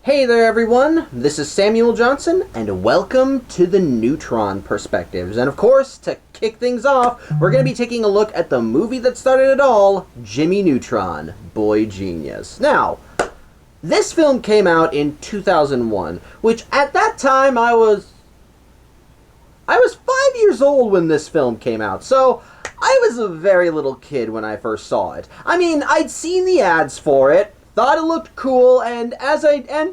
Hey there everyone, this is Samuel Johnson, and welcome to the Neutron Perspectives. And of course, to kick things off, we're going to be taking a look at the movie that started it all, Jimmy Neutron, Boy Genius. Now, this film came out in 2001, which at that time I was 5 years old when this film came out, so I was a very little kid when I first saw it. I mean, I'd seen the ads for it, thought it looked cool, and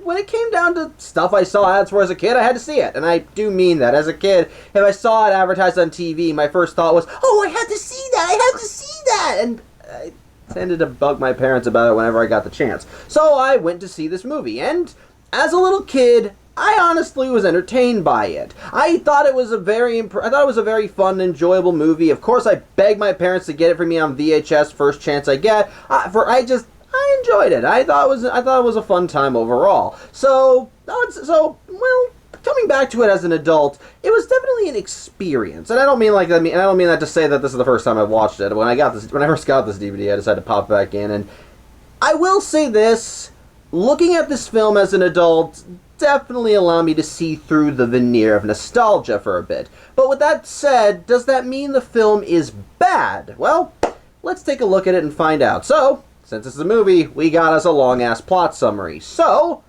when it came down to stuff I saw ads for as a kid, I had to see it. And I do mean that. As a kid, if I saw it advertised on TV, my first thought was, oh, I had to see that! I had to see that! And I tended to bug my parents about it whenever I got the chance. So I went to see this movie, and as a little kid, I honestly was entertained by it. I thought it was a very fun, enjoyable movie. Of course, I begged my parents to get it for me on VHS first chance I get. I enjoyed it. I thought it was a fun time overall. So, coming back to it as an adult, it was definitely an experience. And I don't mean that to say that this is the first time I watched it. When I first got this DVD, I decided to pop back in, and I will say this: looking at this film as an adult definitely allowed me to see through the veneer of nostalgia for a bit. But with that said, does that mean the film is bad? Well, let's take a look at it and find out. So, since it's a movie, we got us a long-ass plot summary. So,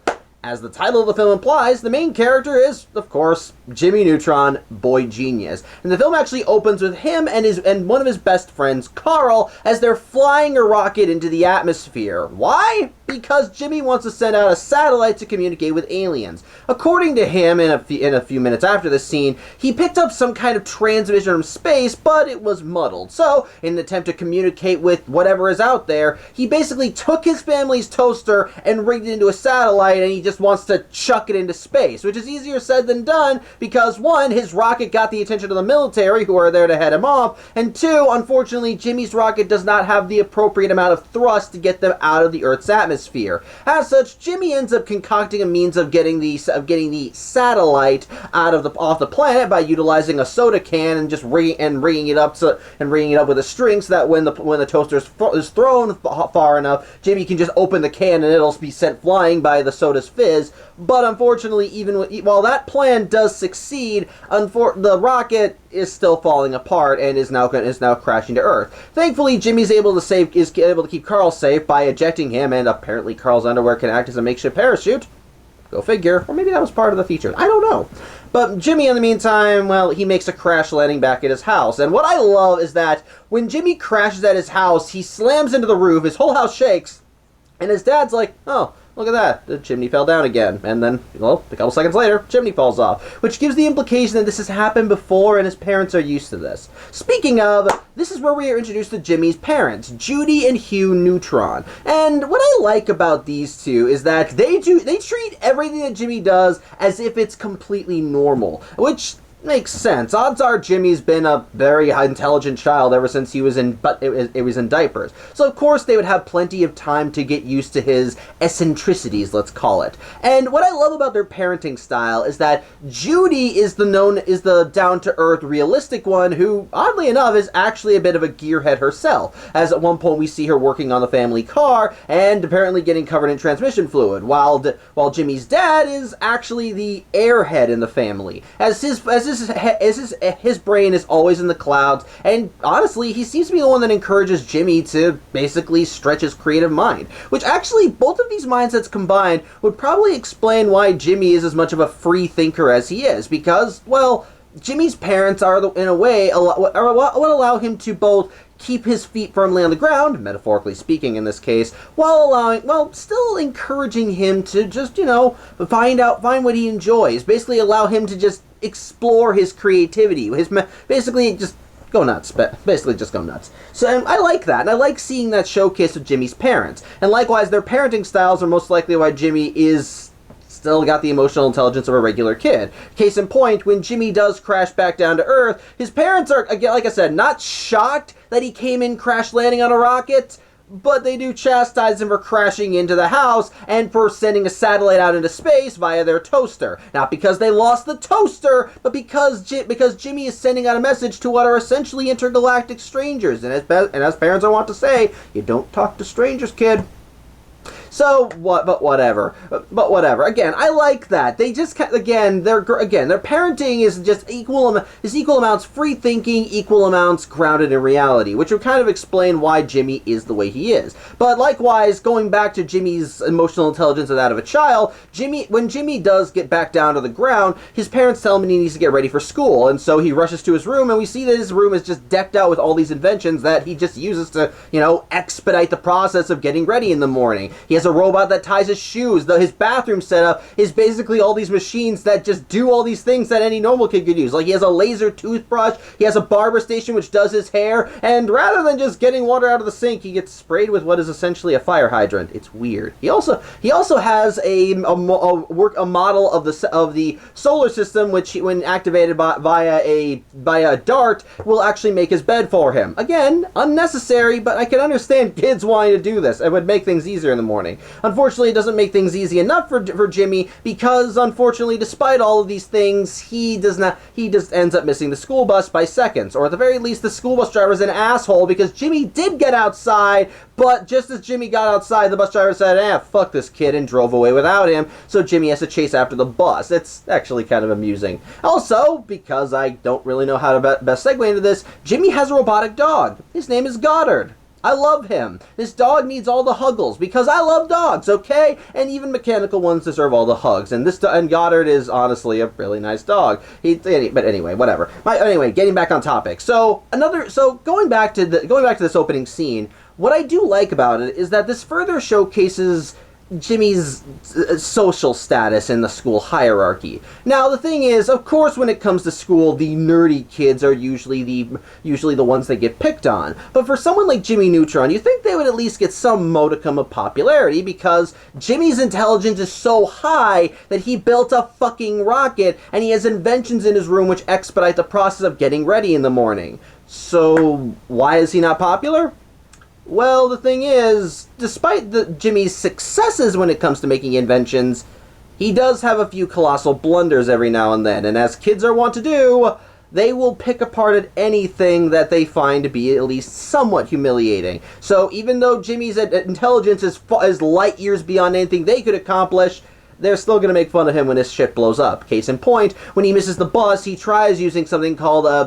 as the title of the film implies, the main character is, of course, Jimmy Neutron, Boy Genius. And the film actually opens with him and one of his best friends, Carl, as they're flying a rocket into the atmosphere. Why? Because Jimmy wants to send out a satellite to communicate with aliens. According to him, in a few minutes after this scene, he picked up some kind of transmission from space, but it was muddled. So, in an attempt to communicate with whatever is out there, he basically took his family's toaster and rigged it into a satellite, and he just wants to chuck it into space, which is easier said than done, because one, his rocket got the attention of the military, who are there to head him off, and two, unfortunately, Jimmy's rocket does not have the appropriate amount of thrust to get them out of the Earth's atmosphere. As such, Jimmy ends up concocting a means of getting the satellite off the planet by utilizing a soda can and just ringing it up with a string, so that when the toaster is thrown far enough, Jimmy can just open the can and it'll be sent flying by the soda's fizz. But unfortunately, while that plan does succeed, the rocket is still falling apart and is now crashing to Earth. Thankfully, Jimmy's able to keep Carl safe by ejecting him, and apparently Carl's underwear can act as a makeshift parachute. Go figure. Or maybe that was part of the feature. I don't know. But Jimmy, in the meantime, well, he makes a crash landing back at his house. And what I love is that when Jimmy crashes at his house, he slams into the roof, his whole house shakes, and his dad's like, oh, look at that, the chimney fell down again. And then, well, a couple seconds later, chimney falls off. Which gives the implication that this has happened before and his parents are used to this. Speaking of, this is where we are introduced to Jimmy's parents, Judy and Hugh Neutron. And what I like about these two is that they treat everything that Jimmy does as if it's completely normal. Which makes sense. Odds are Jimmy's been a very intelligent child ever since he was in diapers. So of course they would have plenty of time to get used to his eccentricities, let's call it. And what I love about their parenting style is that Judy is the down-to-earth, realistic one who, oddly enough, is actually a bit of a gearhead herself. As at one point we see her working on the family car and apparently getting covered in transmission fluid, while Jimmy's dad is actually the airhead in the family. As his brain is always in the clouds, and honestly, he seems to be the one that encourages Jimmy to basically stretch his creative mind. Which actually, both of these mindsets combined would probably explain why Jimmy is as much of a free thinker as he is, because, well, Jimmy's parents in a way, would allow him to both keep his feet firmly on the ground, metaphorically speaking in this case, while still encouraging him to just, find what he enjoys. Basically allow him to just explore his creativity. Basically just go nuts. So and I like that, and I like seeing that showcase of Jimmy's parents. And likewise, their parenting styles are most likely why Jimmy is still got the emotional intelligence of a regular kid. Case in point, when Jimmy does crash back down to Earth, his parents are, again, like I said, not shocked that he came in crash landing on a rocket, but they do chastise him for crashing into the house and for sending a satellite out into space via their toaster. Not because they lost the toaster, but because Jimmy is sending out a message to what are essentially intergalactic strangers. And as parents I want to say, you don't talk to strangers, kid. So what? But whatever. But whatever. Again, I like that. They just again, their parenting is just equal amounts free thinking, equal amounts grounded in reality, which would kind of explain why Jimmy is the way he is. But likewise, going back to Jimmy's emotional intelligence and that of a child, when Jimmy does get back down to the ground, his parents tell him he needs to get ready for school, and so he rushes to his room, and we see that his room is just decked out with all these inventions that he just uses to, expedite the process of getting ready in the morning. He has a robot that ties his shoes. His bathroom setup is basically all these machines that just do all these things that any normal kid could use. Like, he has a laser toothbrush, he has a barber station which does his hair, and rather than just getting water out of the sink, he gets sprayed with what is essentially a fire hydrant. It's weird. He also has a model of the solar system, which, when activated via a dart, will actually make his bed for him. Again, unnecessary, but I can understand kids wanting to do this. It would make things easier in the morning. Unfortunately, it doesn't make things easy enough for Jimmy, because unfortunately, despite all of these things, he just ends up missing the school bus by seconds, or at the very least, the school bus driver is an asshole, because Jimmy did get outside, but just as Jimmy got outside, the bus driver said, fuck this kid, and drove away without him, so Jimmy has to chase after the bus. It's actually kind of amusing. Also, because I don't really know how to best segue into this, Jimmy has a robotic dog. His name is Goddard. I love him. This dog needs all the huggles, because I love dogs, okay? And even mechanical ones deserve all the hugs. And Goddard is honestly a really nice dog. But anyway, whatever. Anyway, getting back on topic. Going back to this opening scene, what I do like about it is that this further showcases Jimmy's social status in the school hierarchy. Now, the thing is, of course, when it comes to school, the nerdy kids are usually the ones that get picked on. But for someone like Jimmy Neutron, you think they would at least get some modicum of popularity, because Jimmy's intelligence is so high that he built a fucking rocket, and he has inventions in his room which expedite the process of getting ready in the morning. So, why is he not popular? Well, the thing is, despite Jimmy's successes when it comes to making inventions, he does have a few colossal blunders every now and then, and as kids are wont to do, they will pick apart at anything that they find to be at least somewhat humiliating. So even though Jimmy's intelligence is light years beyond anything they could accomplish, they're still going to make fun of him when his shit blows up. Case in point, when he misses the bus, he tries using something called a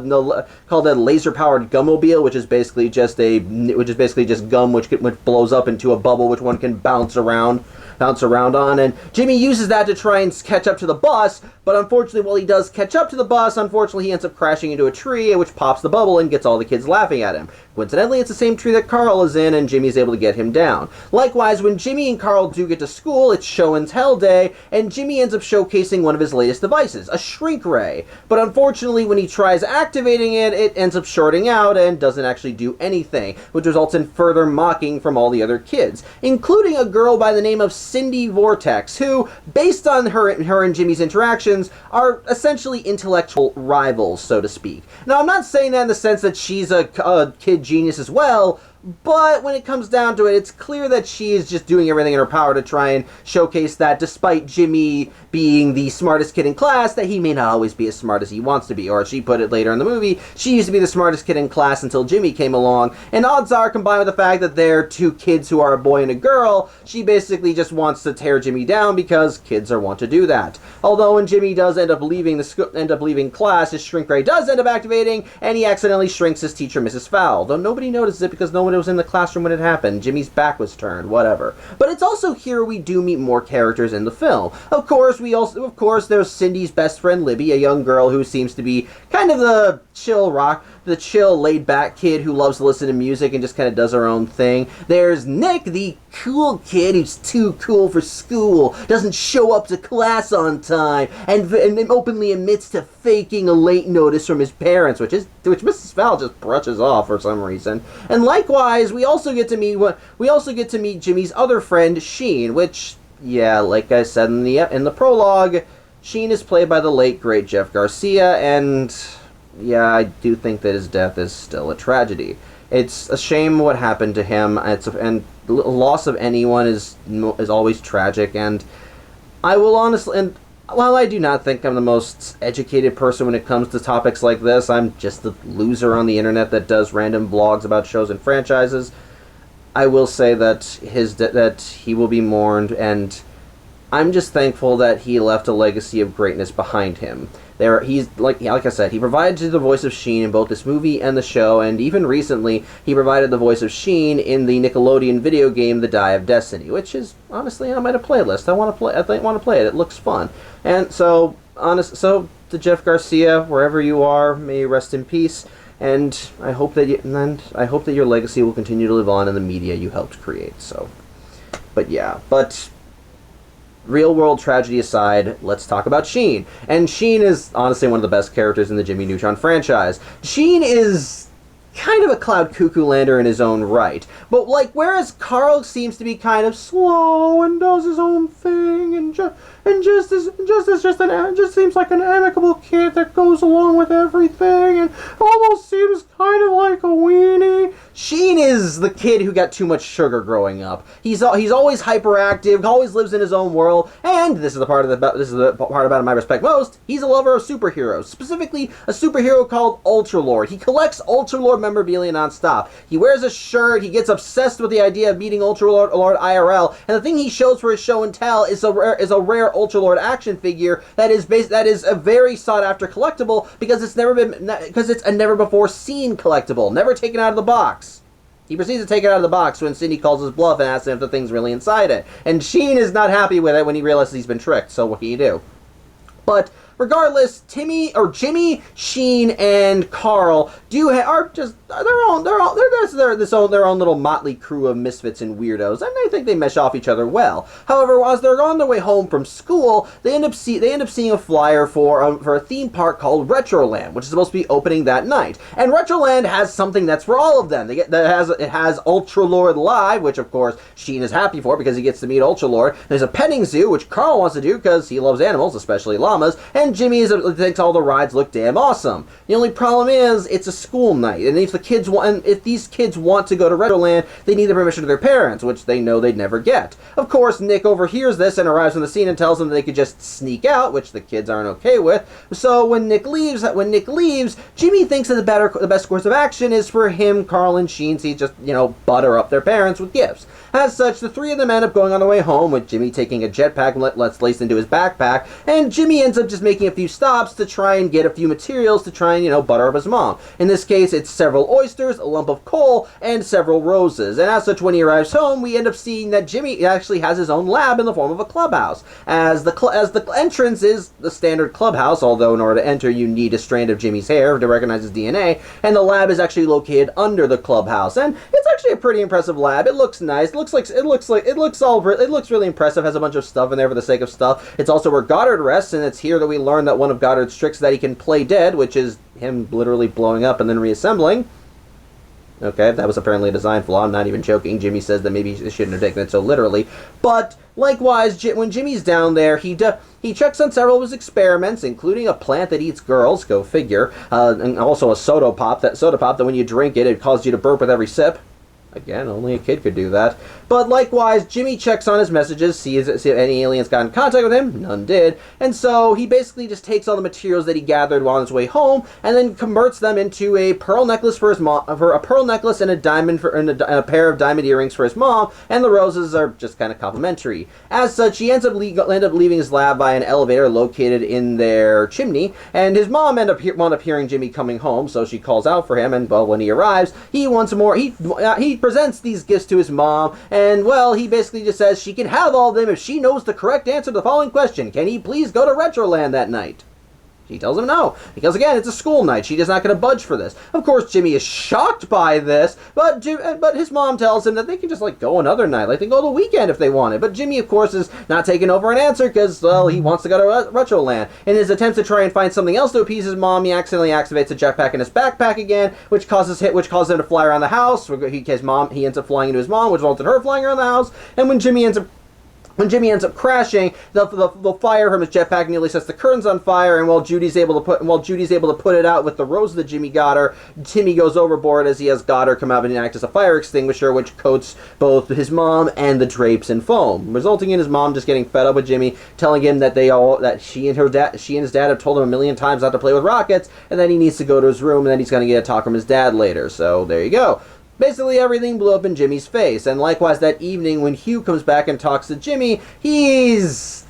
laser-powered gummobile, which is basically just gum which blows up into a bubble which one can bounce around on, and Jimmy uses that to try and catch up to the bus, but unfortunately, while he does catch up to the bus, unfortunately he ends up crashing into a tree, which pops the bubble and gets all the kids laughing at him. Coincidentally, it's the same tree that Carl is in, and Jimmy's able to get him down. Likewise, when Jimmy and Carl do get to school, it's show and tell day, and Jimmy ends up showcasing one of his latest devices, a shrink ray. But unfortunately, when he tries activating it, it ends up shorting out and doesn't actually do anything, which results in further mocking from all the other kids, including a girl by the name of Cindy Vortex, who, based on her and Jimmy's interactions, are essentially intellectual rivals, so to speak. Now, I'm not saying that in the sense that she's a kid genius as well, but when it comes down to it, it's clear that she is just doing everything in her power to try and showcase that despite Jimmy being the smartest kid in class, that he may not always be as smart as he wants to be. Or as she put it later in the movie, she used to be the smartest kid in class until Jimmy came along. And odds are, combined with the fact that they're two kids who are a boy and a girl, she basically just wants to tear Jimmy down because kids are wont to do that. Although when Jimmy does end up leaving class, his shrink ray does end up activating, and he accidentally shrinks his teacher, Mrs. Fowl. Though nobody notices it because no one was in the classroom when it happened. Jimmy's back was turned, whatever. But it's also here we do meet more characters in the film. Of course, there's Cindy's best friend Libby, a young girl who seems to be kind of the chill, laid-back kid who loves to listen to music and just kind of does her own thing. There's Nick, the cool kid who's too cool for school, doesn't show up to class on time, and openly admits to faking a late notice from his parents, which Mrs. Fowl just brushes off for some reason. And likewise, we also get to meet Jimmy's other friend, Sheen, which, yeah, like I said in the prologue, Sheen is played by the late great Jeff Garcia, and yeah, I do think that his death is still a tragedy. It's a shame what happened to him, and loss of anyone is always tragic, and I will honestly, and while I do not think I'm the most educated person when it comes to topics like this, I'm just a loser on the internet that does random vlogs about shows and franchises, I will say that that he will be mourned, and I'm just thankful that he left a legacy of greatness behind him. He's like I said, he provided the voice of Sheen in both this movie and the show, and even recently he provided the voice of Sheen in the Nickelodeon video game The Die of Destiny, which is honestly on my playlist. I want to play it. It looks fun, and so to Jeff Garcia, wherever you are, may you rest in peace. And I hope that your legacy will continue to live on in the media you helped create. So, but real world tragedy aside, let's talk about Sheen. And Sheen is honestly one of the best characters in the Jimmy Neutron franchise. Sheen is kind of a Cloud Cuckoo Lander in his own right. But whereas Carl seems to be kind of slow and does his own thing and just seems like an amicable kid that goes along with everything and almost seems kind of like a weenie. Sheen is the kid who got too much sugar growing up. He's always hyperactive, always lives in his own world, and this is the part about him I respect most. He's a lover of superheroes, specifically a superhero called Ultralord. He collects Ultralord memorabilia nonstop. He wears a shirt. He gets obsessed with the idea of meeting Ultralord IRL, and the thing he shows for his show and tell is a rare Ultralord action figure that is a very sought after collectible because it's a never before seen collectible, never taken out of the box. He proceeds to take it out of the box when Cindy calls his bluff and asks him if the thing's really inside it. And Sheen is not happy with it when he realizes he's been tricked, so what can you do? But regardless, Jimmy, Sheen, and Carl are just they're their own little motley crew of misfits and weirdos, and I think they mesh off each other well. However, as they're on their way home from school, they end up seeing a flyer for a theme park called Retroland, which is supposed to be opening that night. And Retroland has something that's for all of them. It has Ultralord Live, which of course Sheen is happy for because he gets to meet Ultralord. There's a petting zoo, which Carl wants to do because he loves animals, especially llamas. And Jimmy thinks all the rides look damn awesome. The only problem is it's a school night, and if these kids want to go to Retroland, they need the permission of their parents, which they know they'd never get. Of course, Nick overhears this and arrives on the scene and tells them that they could just sneak out, which the kids aren't okay with. So when Nick leaves, Jimmy thinks that the best course of action is for him, Carl, and Sheen to just butter up their parents with gifts. As such, the three of them end up going on their way home, with Jimmy taking a jetpack and laced into his backpack, and Jimmy ends up just making a few stops to try and get a few materials to try and, butter up his mom. In this case, it's several oysters, a lump of coal, and several roses. And as such, when he arrives home, we end up seeing that Jimmy actually has his own lab in the form of a clubhouse. As the entrance is the standard clubhouse, although in order to enter, you need a strand of Jimmy's hair to recognize his DNA, and the lab is actually located under the clubhouse. And it's actually a pretty impressive lab. It looks nice. It looks really impressive. Has a bunch of stuff in there for the sake of stuff. It's also where Goddard rests, and it's here that we learn that one of Goddard's tricks that he can play dead, which is him literally blowing up and then reassembling. Okay, that was apparently a design flaw. I'm not even joking. Jimmy says that maybe he shouldn't have taken it so literally. But likewise, when Jimmy's down there, he checks on several of his experiments, including a plant that eats girls, go figure, and also a soda pop that when you drink it causes you to burp with every sip. Again, only a kid could do that. But likewise, Jimmy checks on his messages, sees if any aliens got in contact with him. None did. And so he basically just takes all the materials that he gathered while on his way home, and then converts them into a pearl necklace for his mom, a pearl necklace and a diamond and a pair of diamond earrings for his mom. And the roses are just kind of complimentary. As such, he ends up leaving his lab by an elevator located in their chimney, and his mom wound up hearing Jimmy coming home, so she calls out for him. And well, when he arrives, he presents these gifts to his mom, and well, he basically just says she can have all of them if she knows the correct answer to the following question: can he please go to Retroland that night? She tells him no, because again, it's a school night. She is not going to budge for this. Of course, Jimmy is shocked by this, but his mom tells him that they can just go another night, they can go the weekend if they wanted. But Jimmy, of course, is not taking over an answer because, well, he wants to go to Retroland. In his attempts to try and find something else to appease his mom, he accidentally activates a jetpack in his backpack again, which causes him to fly around the house. He ends up flying into his mom, which results in her flying around the house. And when Jimmy ends up crashing, the fire from his jetpack nearly sets the curtains on fire, and while Judy's able to put it out with the rose that Jimmy got her, Timmy goes overboard as he has Goddard come out and act as a fire extinguisher, which coats both his mom and the drapes in foam, resulting in his mom just getting fed up with Jimmy, telling him that she and his dad have told him a million times not to play with rockets, and then he needs to go to his room, and then he's going to get a talk from his dad later. So there you go. Basically, everything blew up in Jimmy's face, and likewise that evening when Hugh comes back and talks to Jimmy, he's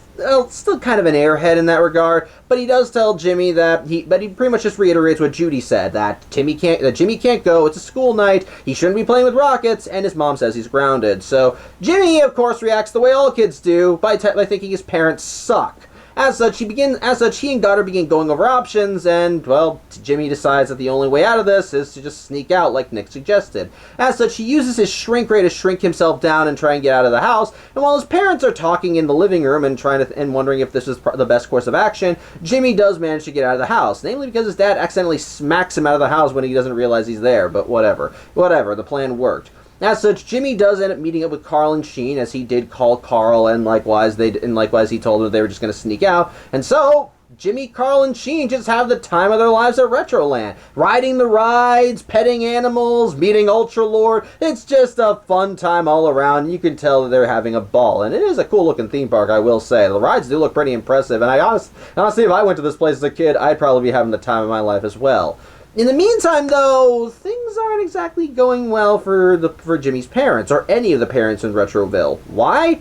still kind of an airhead in that regard, but he does tell Jimmy that he pretty much just reiterates what Judy said, that Jimmy can't go, it's a school night, he shouldn't be playing with rockets, and his mom says he's grounded. So Jimmy, of course, reacts the way all kids do, by thinking his parents suck. As such, he and Goddard begin going over options, and, well, Jimmy decides that the only way out of this is to just sneak out, like Nick suggested. As such, he uses his shrink ray to shrink himself down and try and get out of the house, and while his parents are talking in the living room and wondering if this is the best course of action, Jimmy does manage to get out of the house, namely because his dad accidentally smacks him out of the house when he doesn't realize he's there, but whatever, the plan worked. As such, Jimmy does end up meeting up with Carl and Sheen, as he did call Carl, and likewise he told them they were just going to sneak out. And so, Jimmy, Carl, and Sheen just have the time of their lives at Retroland. Riding the rides, petting animals, meeting Ultra Lord. It's just a fun time all around. You can tell that they're having a ball. And it is a cool looking theme park, I will say. The rides do look pretty impressive. And honestly, if I went to this place as a kid, I'd probably be having the time of my life as well. In the meantime, though, things aren't exactly going well for Jimmy's parents, or any of the parents in Retroville. Why?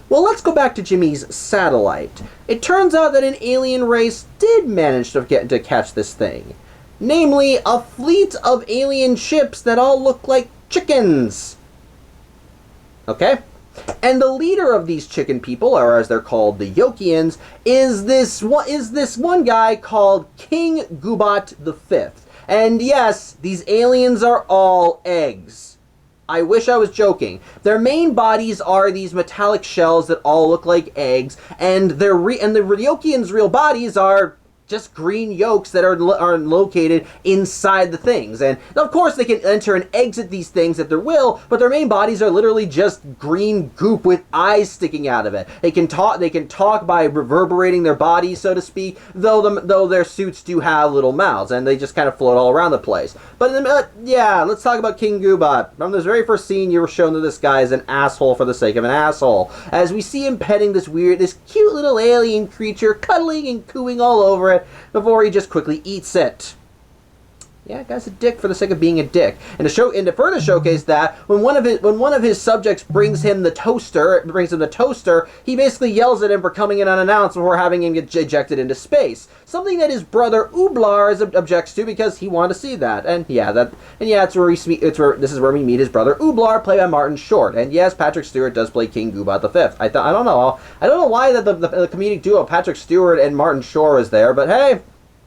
Well, let's go back to Jimmy's satellite. It turns out that an alien race did manage to catch this thing. Namely, a fleet of alien ships that all look like chickens. Okay? And the leader of these chicken people, or as they're called, the Yokians, is this one guy called King Gubat V. And yes, these aliens are all eggs. I wish I was joking. Their main bodies are these metallic shells that all look like eggs, and the Ryokians' real bodies are just green yolks that are located inside the things. And of course they can enter and exit these things at their will, but their main bodies are literally just green goop with eyes sticking out of it. They can talk by reverberating their bodies, so to speak, though their suits do have little mouths, and they just kind of float all around the place. But let's talk about King Gubat. From this very first scene, you were shown that this guy is an asshole for the sake of an asshole, as we see him petting this cute little alien creature, cuddling and cooing all over it, before he just quickly eats it. Yeah, guy's a dick for the sake of being a dick. And to further showcase that, when one of his subjects brings him the toaster, he basically yells at him for coming in unannounced before having him get ejected into space. Something that his brother Ublar objects to because he wanted to see that. This is where we meet his brother Ublar, played by Martin Short. And yes, Patrick Stewart does play King Gubat V. I don't know why the comedic duo Patrick Stewart and Martin Short is there, but hey,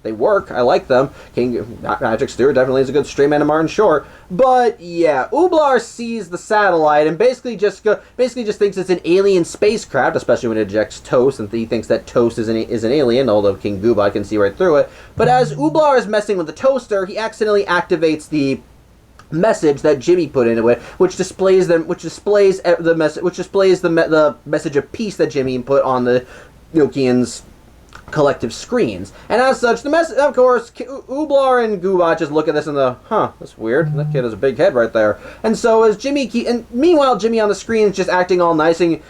they work. I like them. Patrick Stewart definitely is a good straight man to Martin Short. But yeah, Ublar sees the satellite and basically just thinks it's an alien spacecraft, especially when it ejects Toast, and he thinks that Toast is an alien, although King Gubat can see right through it. But as Ublar is messing with the toaster, he accidentally activates the message that Jimmy put into it, which displays the message of peace that Jimmy put on the Yokians' collective screens. And as such, the message, of course, Ublar and Gubat just look at this and that's weird. That kid has a big head right there. And so as meanwhile Jimmy on the screen is just acting all nice and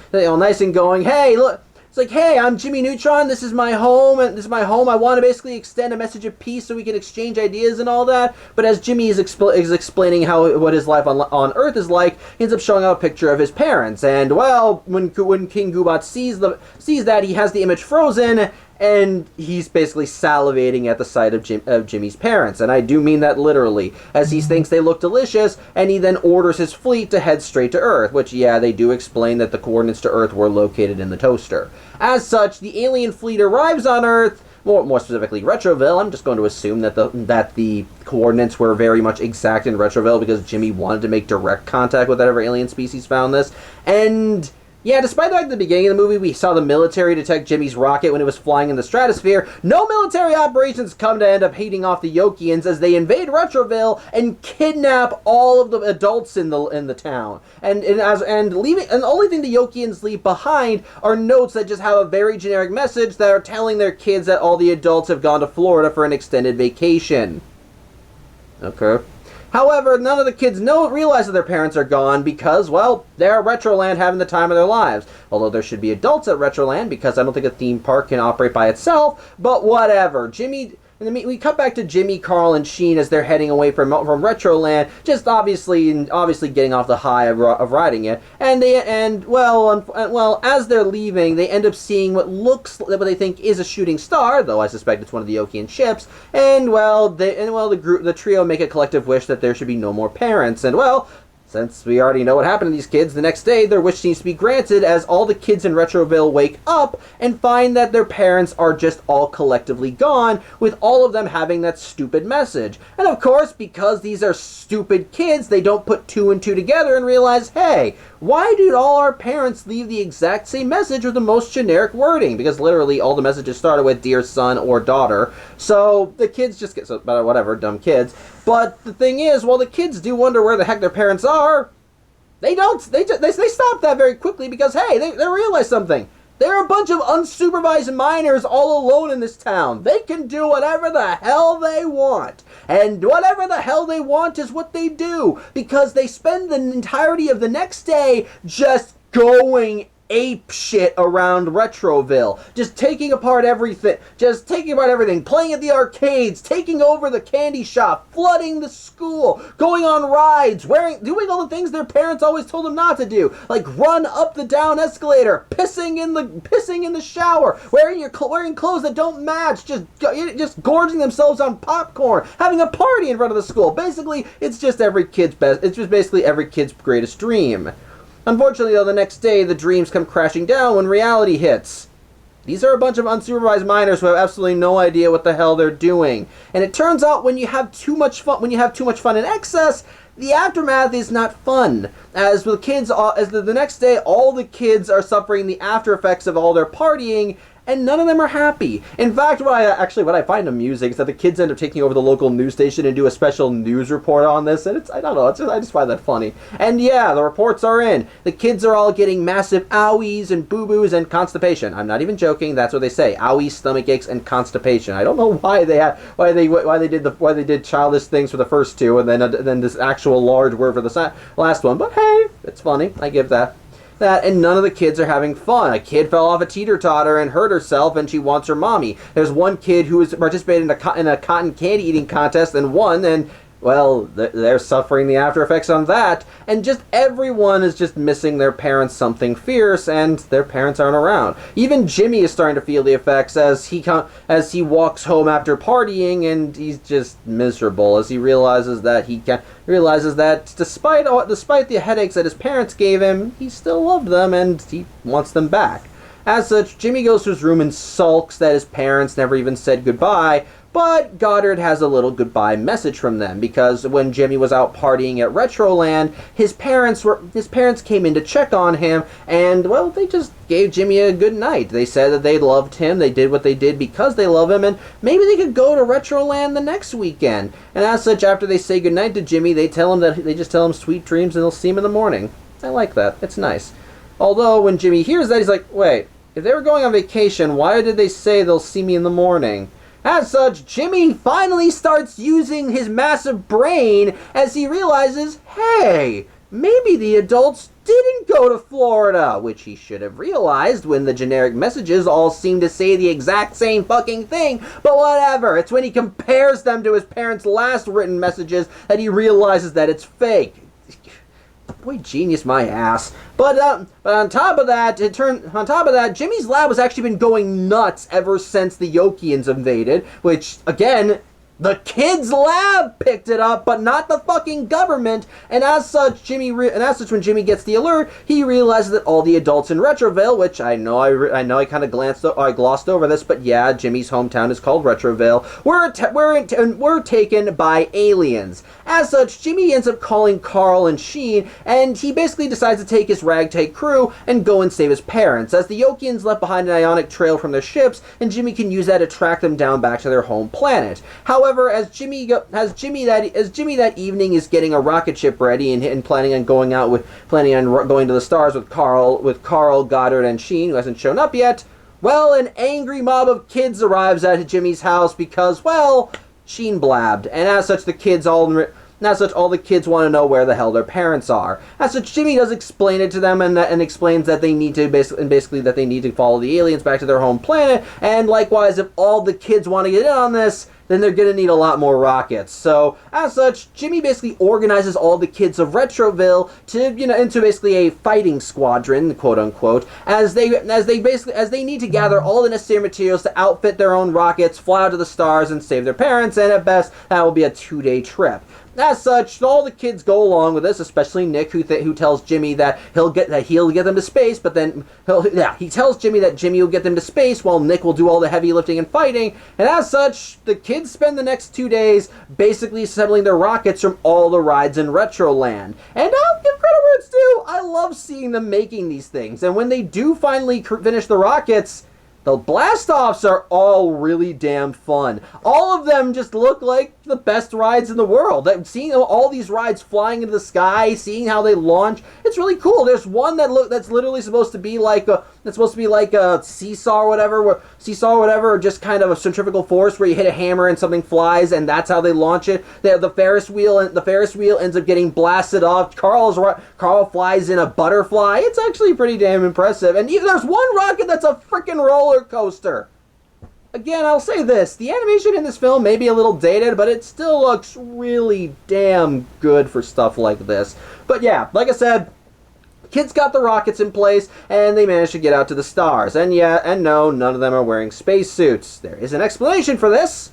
going, hey, look. It's like, hey, I'm Jimmy Neutron, this is my home, I want to basically extend a message of peace so we can exchange ideas and all that. But as Jimmy is explaining what his life on Earth is like, he ends up showing out a picture of his parents. And, well, when King Gubat sees that, he has the image frozen, and he's basically salivating at the sight of Jimmy's parents. And I do mean that literally, as he thinks they look delicious, and he then orders his fleet to head straight to Earth, which, yeah, they do explain that the coordinates to Earth were located in the toaster. As such, the alien fleet arrives on Earth, more specifically Retroville. I'm just going to assume that the coordinates were very much exact in Retroville because Jimmy wanted to make direct contact with whatever alien species found this. And yeah, despite the fact at the beginning of the movie we saw the military detect Jimmy's rocket when it was flying in the stratosphere, no military operations come to end up hating off the Yokians as they invade Retroville and kidnap all of the adults in the town. And the only thing the Yokians leave behind are notes that just have a very generic message that are telling their kids that all the adults have gone to Florida for an extended vacation. Okay. However, none of the kids realize that their parents are gone because, well, they're at Retroland having the time of their lives. Although there should be adults at Retroland because I don't think a theme park can operate by itself, but whatever. Jimmy And then we cut back to Jimmy, Carl, and Sheen as they're heading away from Retroland, just obviously getting off the high of riding it. And as they're leaving, they end up seeing what they think is a shooting star, though I suspect it's one of the Yokian ships. And the trio make a collective wish that there should be no more parents. And since we already know what happened to these kids, the next day their wish seems to be granted as all the kids in Retroville wake up and find that their parents are just all collectively gone, with all of them having that stupid message. And of course, because these are stupid kids, they don't put two and two together and realize, hey, why did all our parents leave the exact same message with the most generic wording? Because literally all the messages started with dear son or daughter. So the kids just get, whatever, dumb kids. But the thing is, while the kids do wonder where the heck their parents are, they don't. They stop that very quickly because, hey, they realize something. They're a bunch of unsupervised minors all alone in this town. They can do whatever the hell they want. And whatever the hell they want is what they do. Because they spend the entirety of the next day just going ape shit around Retroville. Just taking apart everything. Playing at the arcades. Taking over the candy shop. Flooding the school. Going on rides. Doing all the things their parents always told them not to do. Like run up the down escalator. Pissing in the shower. Wearing clothes that don't match. Just gorging themselves on popcorn. Having a party in front of the school. Basically, it's just basically every kid's greatest dream. Unfortunately, though, the next day, the dreams come crashing down when reality hits. These are a bunch of unsupervised minors who have absolutely no idea what the hell they're doing. And it turns out when you have too much fun in excess, the aftermath is not fun. As the next day, all the kids are suffering the after effects of all their partying, and none of them are happy. In fact, what I find amusing is that the kids end up taking over the local news station and do a special news report on this, and I just find that funny. And yeah, the reports are in. The kids are all getting massive owies and boo-boos and constipation. I'm not even joking, that's what they say. Owies, stomach aches, and constipation. I don't know why they did childish things for the first two and then this actual large word for the last one, but hey, it's funny. I give that. And none of the kids are having fun. A kid fell off a teeter-totter and hurt herself, and she wants her mommy. There's one kid who was participating in a cotton candy eating contest and won, and they're suffering the after effects on that. And just everyone is just missing their parents something fierce, and their parents aren't around. Even Jimmy is starting to feel the effects as he walks home after partying, and he's just miserable as he realizes that despite the headaches that his parents gave him, he still loved them and he wants them back. As such, Jimmy goes to his room and sulks that his parents never even said goodbye. But Goddard has a little goodbye message from them, because when Jimmy was out partying at Retroland, his parents came in to check on him, and they just gave Jimmy a good night. They said that they loved him, they did what they did because they love him, and maybe they could go to Retroland the next weekend. And as such, after they say goodnight to Jimmy, they just tell him sweet dreams and they'll see him in the morning. I like that. It's nice. Although when Jimmy hears that, he's like, wait, if they were going on vacation, why did they say they'll see me in the morning? As such, Jimmy finally starts using his massive brain as he realizes, hey, maybe the adults didn't go to Florida, which he should have realized when the generic messages all seem to say the exact same fucking thing, but whatever. It's when he compares them to his parents' last written messages that he realizes that it's fake. Boy, genius my ass. But on top of that, Jimmy's lab has actually been going nuts ever since the Yokians invaded, which, again, the kids' lab picked it up, but not the fucking government. And as such, when Jimmy gets the alert, he realizes that all the adults in Retroville, which I know I kind of glossed over this, but yeah, Jimmy's hometown is called Retroville, were taken by aliens. As such, Jimmy ends up calling Carl and Sheen, and he basically decides to take his ragtag crew and go and save his parents, as the Yokians left behind an ionic trail from their ships, and Jimmy can use that to track them down back to their home planet. However, as Jimmy that evening is getting a rocket ship ready and planning on going to the stars with Carl, Goddard, and Sheen, who hasn't shown up yet, an angry mob of kids arrives at Jimmy's house because, Sheen blabbed, and as such, all the kids want to know where the hell their parents are. As such, Jimmy does explain it to them and explains that they need to basically that they need to follow the aliens back to their home planet. And likewise, if all the kids want to get in on this, then they're going to need a lot more rockets. So, as such, Jimmy basically organizes all the kids of Retroville to, into basically a fighting squadron, quote unquote, as they need to gather all the necessary materials to outfit their own rockets, fly out to the stars, and save their parents, and at best, that will be a 2-day trip. As such, all the kids go along with this, especially Nick, who tells Jimmy that he'll get them to space, but then he tells Jimmy that Jimmy will get them to space while Nick will do all the heavy lifting and fighting. And as such, the kids spend the next 2 days basically assembling their rockets from all the rides in Retroland. And I'll give credit where it's due. I love seeing them making these things. And when they do finally finish the rockets, the blast-offs are all really damn fun. All of them just look like the best rides in the world. Seeing all these rides flying into the sky, seeing how they launch, it's really cool. There's one that's literally supposed to be like a seesaw or whatever, or just kind of a centrifugal force where you hit a hammer and something flies, and that's how they launch it. The Ferris wheel ends up getting blasted off. Carl flies in a butterfly. It's actually pretty damn impressive. And even there's one rocket that's a freaking roller coaster. Again, I'll say this, the animation in this film may be a little dated, but it still looks really damn good for stuff like this. But yeah, like I said, kids got the rockets in place, and they managed to get out to the stars. And no, none of them are wearing spacesuits. There is an explanation for this.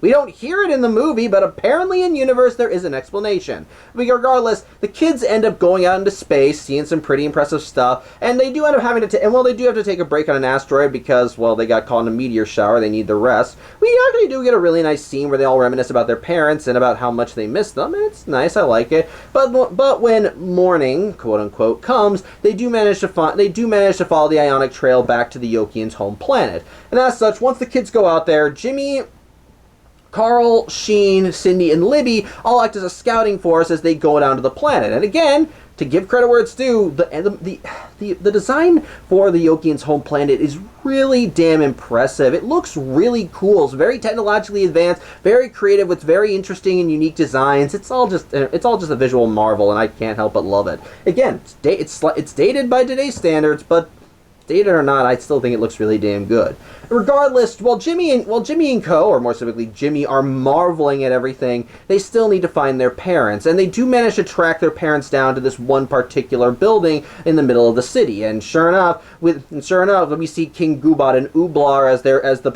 We don't hear it in the movie, but apparently in universe there is an explanation. But regardless, the kids end up going out into space, seeing some pretty impressive stuff, and they do end up having to they do have to take a break on an asteroid because, well, they got caught in a meteor shower, they need the rest. We actually do get a really nice scene where they all reminisce about their parents and about how much they miss them, and it's nice, I like it. But when morning, quote unquote, comes, they do manage to follow the Ionic Trail back to the Yokians' home planet. And as such, once the kids go out there, Jimmy, Carl, Sheen, Cindy, and Libby all act as a scouting force as they go down to the planet. And again, to give credit where it's due, the design for the Yokians' home planet is really damn impressive. It looks really cool. It's very technologically advanced, very creative, with very interesting and unique designs. It's all just a visual marvel, and I can't help but love it. Again, it's dated by today's standards, but dated or not, I still think it looks really damn good. Regardless, while Jimmy and Co., or more specifically Jimmy, are marveling at everything, they still need to find their parents, and they do manage to track their parents down to this one particular building in the middle of the city. And sure enough, we see King Goobot and Ooblar as the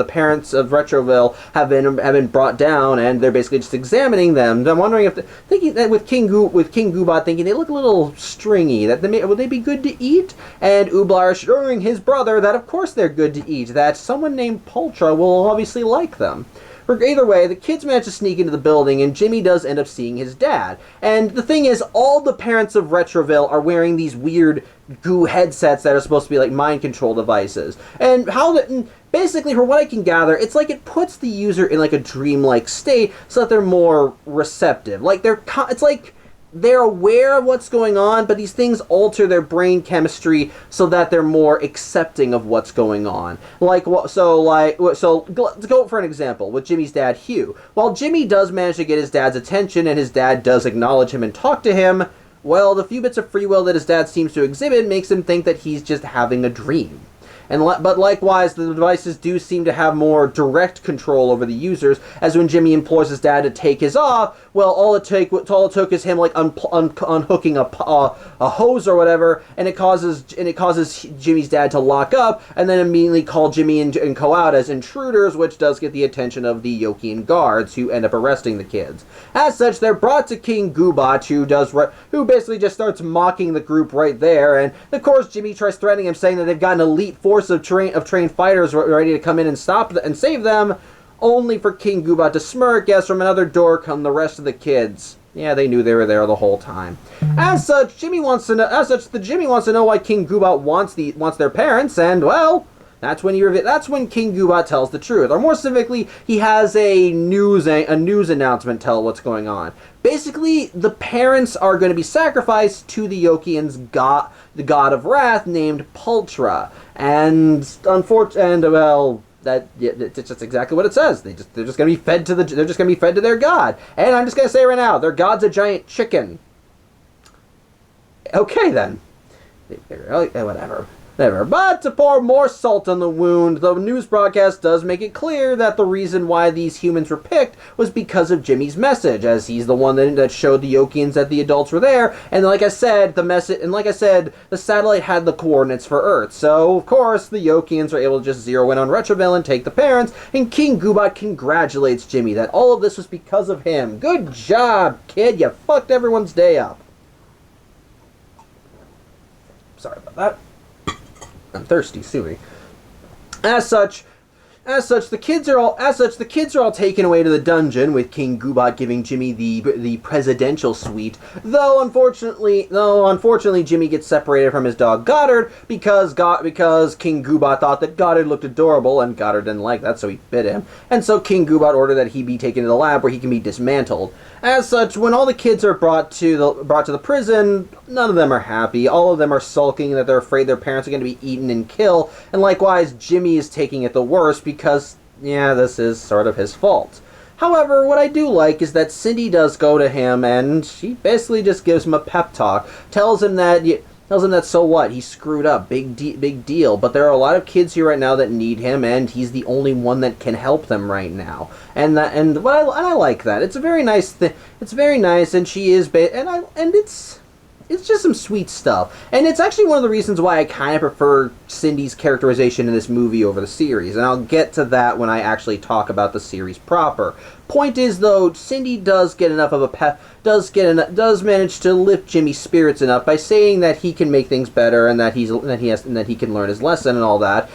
parents of Retroville have been brought down, and they're basically just examining them. I'm wondering with King Goobot thinking they look a little stringy, would they be good to eat? And Ooblar assuring his brother that of course they're good to eat, that someone named Pultra will obviously like them. Either way, the kids manage to sneak into the building, and Jimmy does end up seeing his dad. And the thing is, all the parents of Retroville are wearing these weird goo headsets that are supposed to be like mind control devices. And basically, from what I can gather, it's like it puts the user in like a dreamlike state so that they're more receptive. Like it's like they're aware of what's going on, but these things alter their brain chemistry so that they're more accepting of what's going on. So let's go for an example with Jimmy's dad, Hugh. While Jimmy does manage to get his dad's attention and his dad does acknowledge him and talk to him, well, the few bits of free will that his dad seems to exhibit makes him think that he's just having a dream. But likewise, the devices do seem to have more direct control over the users, as when Jimmy implores his dad to take his off, well, all it took is him like unhooking a hose or whatever, and it causes Jimmy's dad to lock up, and then immediately call Jimmy and Co out as intruders, which does get the attention of the Yokian guards, who end up arresting the kids. As such, they're brought to King Goobot, who basically just starts mocking the group right there, and of course Jimmy tries threatening him, saying that they've got an elite force of trained fighters ready to come in and stop and save them, only for King Goobot to smirk as from another door come the rest of the kids. Yeah, they knew they were there the whole time. As such, Jimmy wants to know why King Goobot wants their parents, and well, that's when King Goobot tells the truth. Or more specifically, he has a news announcement tell what's going on. Basically, the parents are going to be sacrificed to the Yokians' god, the god of wrath, named Pultra. And that's just exactly what it says. They're just going to be fed to their god. And I'm just going to say right now, their god's a giant chicken. Okay then. Whatever. Never. But to pour more salt on the wound, the news broadcast does make it clear that the reason why these humans were picked was because of Jimmy's message, as he's the one that showed the Yokians that the adults were there. And like I said, the satellite had the coordinates for Earth. So of course, the Yokians are able to just zero in on Retroville and take the parents. And King Goobot congratulates Jimmy that all of this was because of him. Good job, kid. You fucked everyone's day up. Sorry about that. I'm thirsty, Suey. As such, the kids are all taken away to the dungeon, with King Goobot giving Jimmy the presidential suite. Though unfortunately, Jimmy gets separated from his dog Goddard because King Goobot thought that Goddard looked adorable, and Goddard didn't like that, so he bit him. And so King Goobot ordered that he be taken to the lab where he can be dismantled. As such, when all the kids are brought to the prison, none of them are happy. All of them are sulking that they're afraid their parents are going to be eaten and killed. And likewise, Jimmy is taking it the worst because, yeah, this is sort of his fault. However, what I do like is that Cindy does go to him, and she basically just gives him a pep talk, tells him that so what, he screwed up, big deal, but there are a lot of kids here right now that need him, and he's the only one that can help them right now. And I like that. It's a very nice thing. It's very nice, and she is, it's just some sweet stuff. And it's actually one of the reasons why I kind of prefer Cindy's characterization in this movie over the series. And I'll get to that when I actually talk about the series proper. Point is, though, Cindy does get enough of a does manage to lift Jimmy's spirits enough by saying that he can make things better and that he can learn his lesson and all that.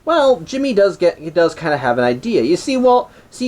Well, Jimmy does kind of have an idea. You see,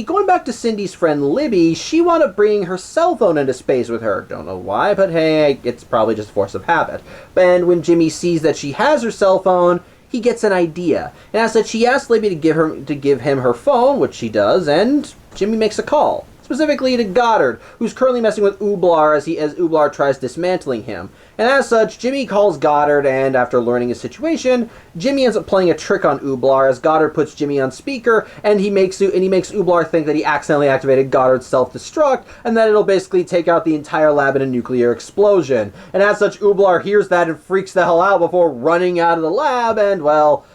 going back to Cindy's friend Libby, she wound up bringing her cell phone into space with her. Don't know why, but hey, it's probably just force of habit. And when Jimmy sees that she has her cell phone, he gets an idea. And as such, she asks Libby to give him her phone, which she does, and Jimmy makes a call. Specifically to Goddard, who's currently messing with Ooblar as Ooblar tries dismantling him. And as such, Jimmy calls Goddard, and after learning his situation, Jimmy ends up playing a trick on Ooblar as Goddard puts Jimmy on speaker, and he makes Ooblar think that he accidentally activated Goddard's self-destruct, and that it'll basically take out the entire lab in a nuclear explosion. And as such, Ooblar hears that and freaks the hell out before running out of the lab, and well,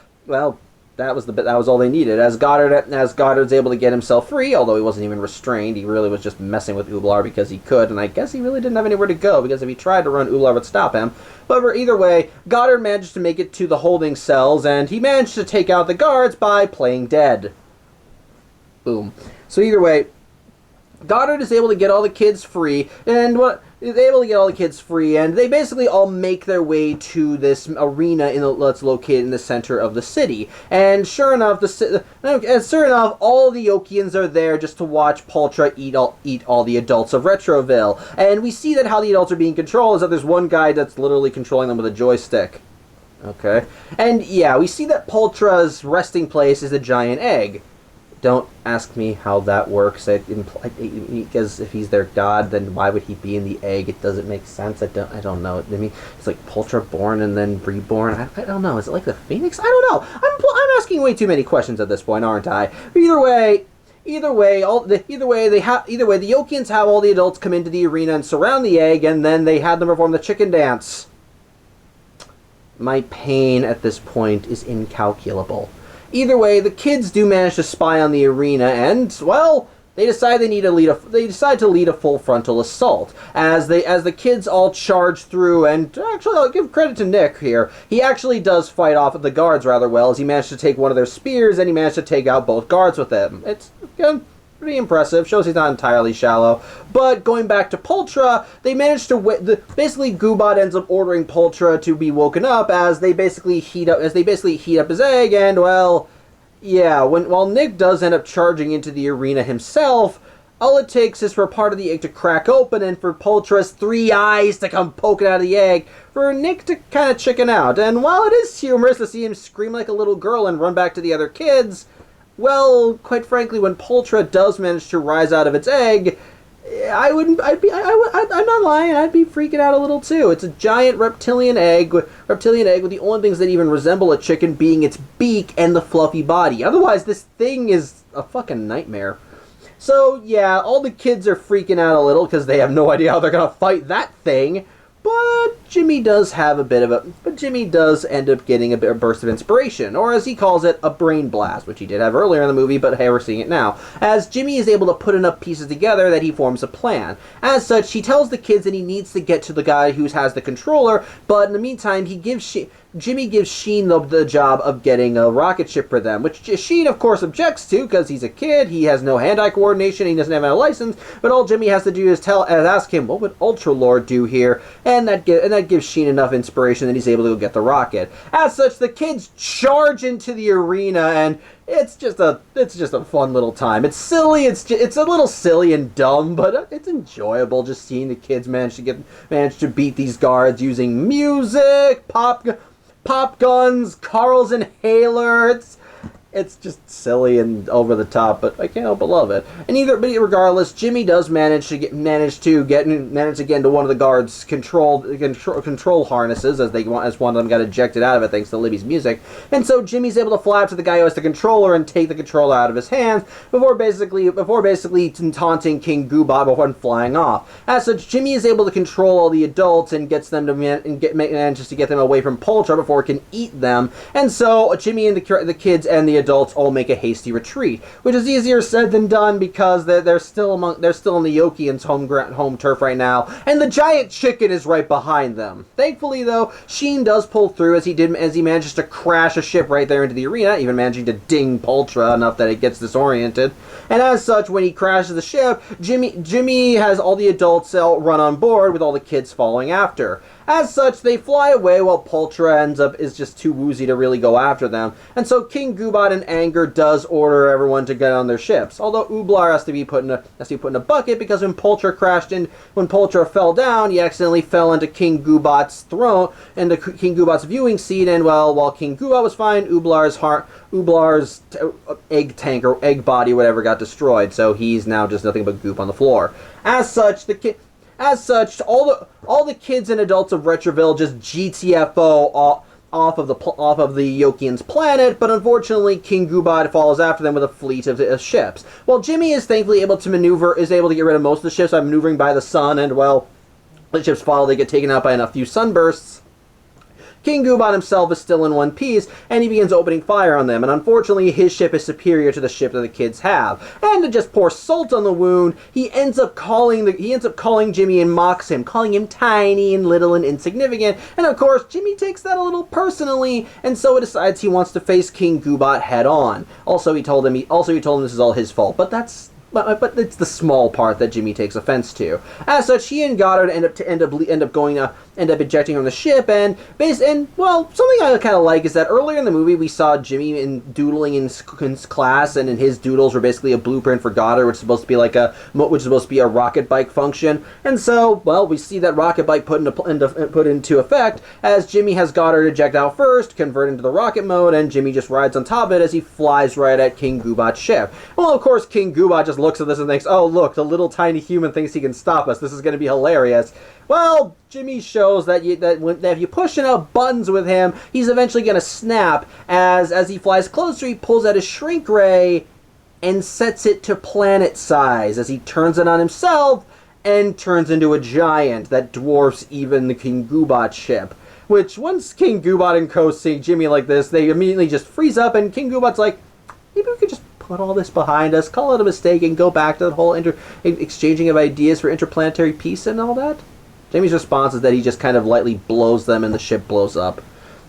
that was all they needed. As Goddard's able to get himself free, although he wasn't even restrained, he really was just messing with Ooblar because he could, and I guess he really didn't have anywhere to go, because if he tried to run, Ooblar would stop him. However, either way, Goddard managed to make it to the holding cells, and he managed to take out the guards by playing dead. Boom. So either way, Goddard is able to get all the kids free, and they basically all make their way to this arena that's located in the center of the city. And sure enough, all the Yokians are there just to watch Paltra eat all the adults of Retroville. And we see that how the adults are being controlled is that there's one guy that's literally controlling them with a joystick. Okay, and yeah, we see that Paltra's resting place is a giant egg. Don't ask me how that works. Because if he's their god, then why would he be in the egg? It doesn't make sense. I don't know. I mean, it's like Paltra born and then reborn. I don't know. Is it like the Phoenix? I don't know. I'm asking way too many questions at this point, aren't I? Either way, the Yokians have all the adults come into the arena and surround the egg, and then they have them perform the chicken dance. My pain at this point is incalculable. Either way, the kids do manage to spy on the arena, and well, they decide to lead a full frontal assault as the kids all charge through. And actually, I'll give credit to Nick here. He actually does fight off the guards rather well, as he managed to take one of their spears and he managed to take out both guards with them. It's pretty impressive. Shows he's not entirely shallow. But going back to Paltra, they managed to basically Goobot ends up ordering Paltra to be woken up as they basically heat up his egg. And well, yeah, while Nick does end up charging into the arena himself, all it takes is for part of the egg to crack open and for Paltra's 3 eyes to come poking out of the egg for Nick to kind of chicken out. And while it is humorous to see him scream like a little girl and run back to the other kids, well, quite frankly, when Paltra does manage to rise out of its egg, I'm not lying, I'd be freaking out a little too. It's a giant reptilian egg with the only things that even resemble a chicken being its beak and the fluffy body. Otherwise, this thing is a fucking nightmare. So, yeah, all the kids are freaking out a little because they have no idea how they're going to fight that thing. But Jimmy does have a bit of a... But Jimmy does end up getting a burst of inspiration, or as he calls it, a brain blast, which he did have earlier in the movie, but hey, we're seeing it now. As Jimmy is able to put enough pieces together that he forms a plan. As such, he tells the kids that he needs to get to the guy who has the controller, but in the meantime, Jimmy gives Sheen the job of getting a rocket ship for them, which Sheen, of course, objects to, because he's a kid, he has no hand-eye coordination, he doesn't have a license, but all Jimmy has to do is ask him, what would Ultra Lord do here? And that gives Sheen enough inspiration that he's able to go get the rocket. As such, the kids charge into the arena, and it's just a fun little time. It's silly, it's a little silly and dumb, but it's enjoyable just seeing the kids manage to beat these guards using music, pop guns, Carl's inhaler. It's just silly and over the top, but I can't help but love it. But regardless, Jimmy does manage to get into one of the guards' control harnesses as one of them got ejected out of it thanks to Libby's music. And so Jimmy's able to fly up to the guy who has the controller and take the controller out of his hands before basically taunting King Goobot before flying off. As such, Jimmy is able to control all the adults and manages to get them away from Poltra before it can eat them. And so Jimmy and the kids and the adults all make a hasty retreat, which is easier said than done because they're still in the Yokians' home turf right now, and the giant chicken is right behind them. Thankfully, though, Sheen does pull through as he manages to crash a ship right there into the arena, even managing to ding Poltra enough that it gets disoriented. And as such, when he crashes the ship, Jimmy has all the adults run on board with all the kids following after. As such, they fly away while Poltra is just too woozy to really go after them. And so King Goobot in anger does order everyone to get on their ships. Although Ooblar has to be put in a bucket because when Poltra fell down, he accidentally fell into King Goobot's throne, into King Goobot's viewing seat, and while King Goobot was fine, Ooblar's egg tank or egg body, whatever, got destroyed. So he's now just nothing but goop on the floor. As such, all the kids and adults of Retroville just GTFO off of the Yokians' planet, but unfortunately King Goobot follows after them with a fleet of ships. While Jimmy is thankfully able to get rid of most of the ships by maneuvering by the sun, and while the ships fall, they get taken out by a few sunbursts. King Goobot himself is still in one piece, and he begins opening fire on them, and unfortunately his ship is superior to the ship that the kids have. And to just pour salt on the wound, he ends up calling Jimmy and mocks him, calling him tiny and little and insignificant, and of course Jimmy takes that a little personally, and so decides he wants to face King Goobot head on. Also he told him this is all his fault, but it's the small part that Jimmy takes offense to. As such, he and Goddard end up ejecting from the ship, and something I kind of like is that earlier in the movie we saw Jimmy doodling in class, and in his doodles were basically a blueprint for Goddard, which is supposed to be a rocket bike function. And so, we see that rocket bike put into effect as Jimmy has Goddard eject out first, convert into the rocket mode, and Jimmy just rides on top of it as he flies right at King Goobot's ship. Well, of course, King Goobot just looks at this and thinks, oh look, the little tiny human thinks he can stop us. This is going to be hilarious. Well, Jimmy shows that if you push enough buttons with him, he's eventually going to snap. As he flies closer, he pulls out his shrink ray and sets it to planet size as he turns it on himself and turns into a giant that dwarfs even the King Goobot ship. Which, once King Goobot and co see Jimmy like this, they immediately just freeze up, and King Goobot's like, maybe we could just put all this behind us, call it a mistake, and go back to the whole exchanging of ideas for interplanetary peace and all that. Jimmy's response is that he just kind of lightly blows them and the ship blows up.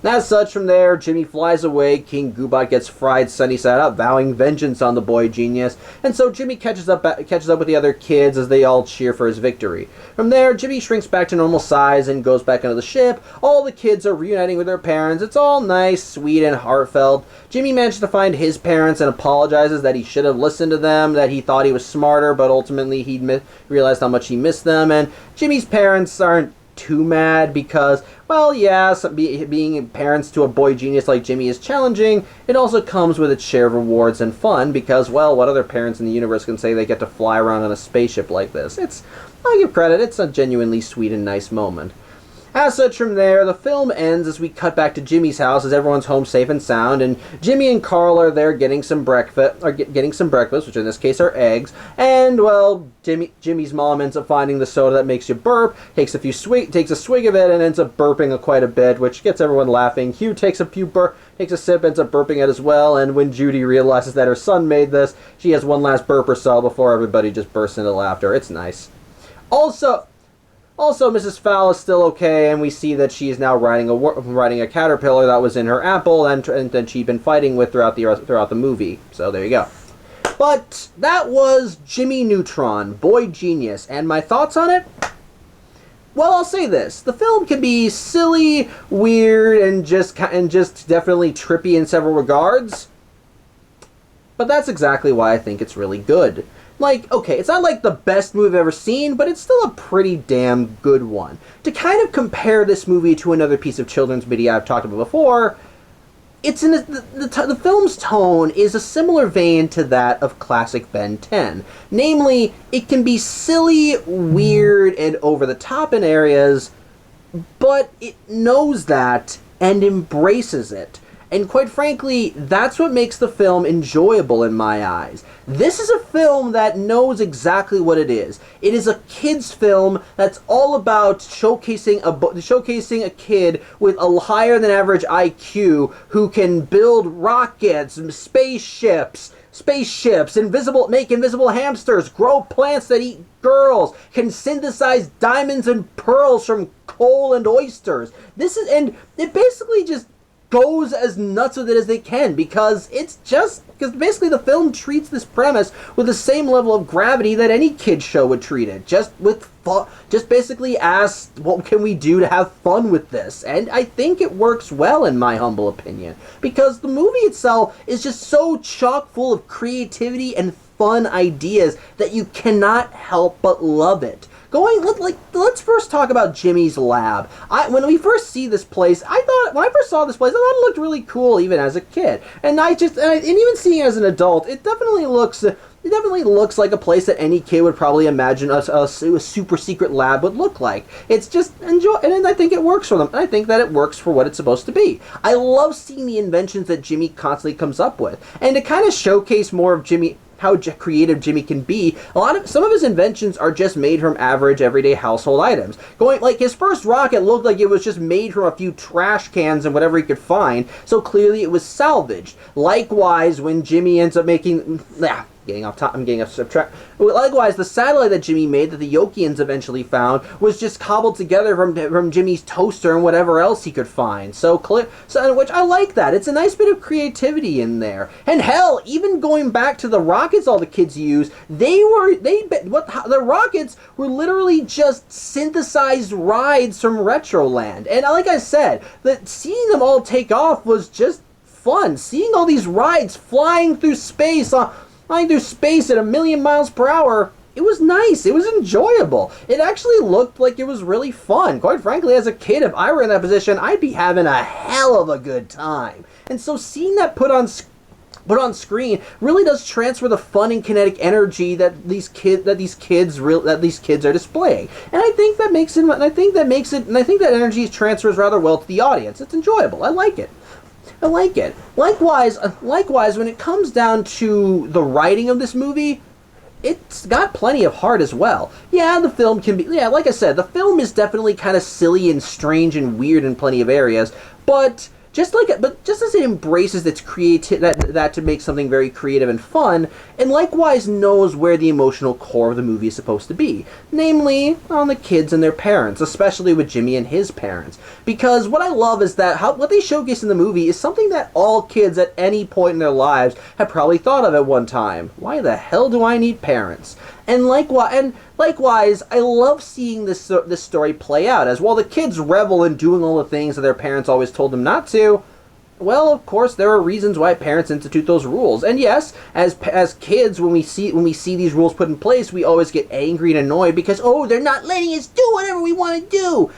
As such, from there, Jimmy flies away, King Goobot gets fried sunny side up, vowing vengeance on the boy genius, and so Jimmy catches up with the other kids as they all cheer for his victory. From there, Jimmy shrinks back to normal size and goes back into the ship. All the kids are reuniting with their parents. It's all nice, sweet, and heartfelt. Jimmy manages to find his parents and apologizes that he should have listened to them, that he thought he was smarter, but ultimately he realized how much he missed them, and Jimmy's parents aren't too mad because, being parents to a boy genius like Jimmy is challenging. It also comes with its share of rewards and fun because, what other parents in the universe can say they get to fly around on a spaceship like this? I'll give credit, it's a genuinely sweet and nice moment. As such, from there, the film ends as we cut back to Jimmy's house as everyone's home safe and sound, and Jimmy and Carl are there getting some breakfast, which in this case are eggs, and, well, Jimmy's mom ends up finding the soda that makes you burp, takes a swig of it, and ends up burping quite a bit, which gets everyone laughing. Hugh takes a sip, ends up burping it as well, and when Judy realizes that her son made this, she has one last burp or so before everybody just bursts into laughter. It's nice. Also, Mrs. Fowl is still okay, and we see that she is now riding a caterpillar that was in her apple, and that she'd been fighting with throughout the movie. So there you go. But that was Jimmy Neutron, Boy Genius, and my thoughts on it? Well, I'll say this. The film can be silly, weird, and just definitely trippy in several regards. But that's exactly why I think it's really good. Like, okay, it's not like the best movie I've ever seen, but it's still a pretty damn good one. To kind of compare this movie to another piece of children's media I've talked about before, the film's tone is a similar vein to that of classic Ben 10. Namely, it can be silly, weird, and over the top in areas, but it knows that and embraces it. And quite frankly, that's what makes the film enjoyable in my eyes. This is a film that knows exactly what it is. It is a kid's film that's all about showcasing a kid with a higher than average IQ who can build rockets, spaceships, make invisible hamsters, grow plants that eat girls, can synthesize diamonds and pearls from coal and oysters. And it basically just goes as nuts with it as they can because basically the film treats this premise with the same level of gravity that any kid's show would treat it. Just basically asks, what can we do to have fun with this? And I think it works well in my humble opinion because the movie itself is just so chock full of creativity and fun ideas that you cannot help but love it. Let's first talk about Jimmy's lab. When I first saw this place, I thought it looked really cool even as a kid. And even seeing it as an adult, it definitely looks like a place that any kid would probably imagine a super secret lab would look like. It's just and I think it works for them. And I think that it works for what it's supposed to be. I love seeing the inventions that Jimmy constantly comes up with, and to kind of showcase more of how creative Jimmy can be. Some of his inventions are just made from average everyday household items. His first rocket looked like it was just made from a few trash cans and whatever he could find, so clearly it was salvaged. Likewise, when Jimmy ends up making Likewise, the satellite that Jimmy made that the Yokians eventually found was just cobbled together from Jimmy's toaster and whatever else he could find. Which I like that. It's a nice bit of creativity in there. And hell, even going back to the rockets all the kids use, the rockets were literally just synthesized rides from Retroland. And like I said, seeing them all take off was just fun. Seeing all these rides flying through space at 1,000,000 miles per hour, it was nice. It was enjoyable. It actually looked like it was really fun. Quite frankly, as a kid, if I were in that position, I'd be having a hell of a good time. And so seeing that put on screen really does transfer the fun and kinetic energy that these kids are displaying. And I think that energy transfers rather well to the audience. It's enjoyable. I like it. Likewise, when it comes down to the writing of this movie, it's got plenty of heart as well. Yeah, the film can be... Yeah, like I said, the film is definitely kind of silly and strange and weird in plenty of areas, but just as it embraces its that to make something very creative and fun, and likewise knows where the emotional core of the movie is supposed to be, namely on the kids and their parents, especially with Jimmy and his parents. Because what I love is that what they showcase in the movie is something that all kids at any point in their lives have probably thought of at one time. Why the hell do I need parents? And likewise, I love seeing this story play out, as while the kids revel in doing all the things that their parents always told them not to, well, of course, there are reasons why parents institute those rules. And yes, as kids, when we see these rules put in place, we always get angry and annoyed because, they're not letting us do whatever we want to do.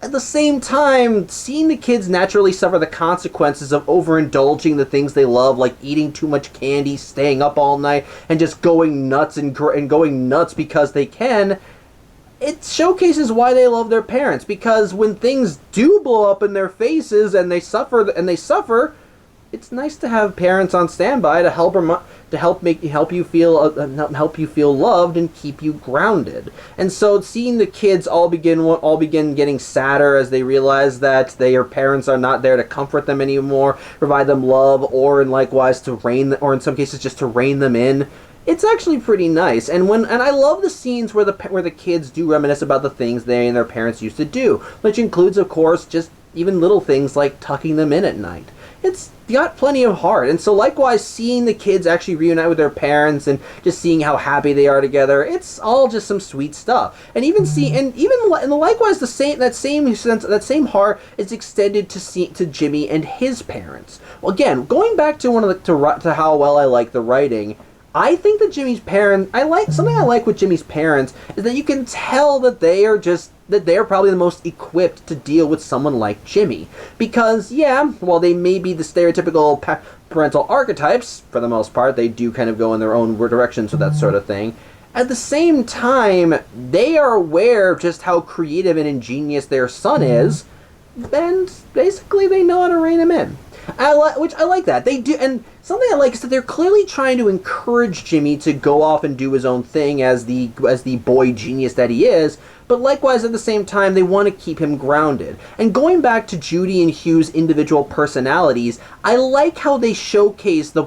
At the same time, seeing the kids naturally suffer the consequences of overindulging the things they love, like eating too much candy, staying up all night, and just going nuts and going nuts because they can, it showcases why they love their parents, because when things do blow up in their faces and they suffer, it's nice to have parents on standby to help you feel loved and keep you grounded. And so seeing the kids all begin getting sadder as they realize that their parents are not there to comfort them anymore, provide them love, or likewise or in some cases just to rein them in. It's actually pretty nice, and I love the scenes where the kids do reminisce about the things they and their parents used to do, which includes, of course, just even little things like tucking them in at night. It's got plenty of heart, and so likewise, seeing the kids actually reunite with their parents and just seeing how happy they are together, it's all just some sweet stuff. And likewise, that same heart is extended to Jimmy and his parents. Well, again, going back to how well I like the writing. I think that something I like with Jimmy's parents is that you can tell that they are probably the most equipped to deal with someone like Jimmy. Because, while they may be the stereotypical parental archetypes, for the most part, they do kind of go in their own directions with that sort of thing. At the same time, they are aware of just how creative and ingenious their son is, and basically they know how to rein him in. Which I like that. They do, and something I like is that they're clearly trying to encourage Jimmy to go off and do his own thing as the boy genius that he is, but likewise at the same time they want to keep him grounded. And going back to Judy and Hugh's individual personalities, I like how they showcase the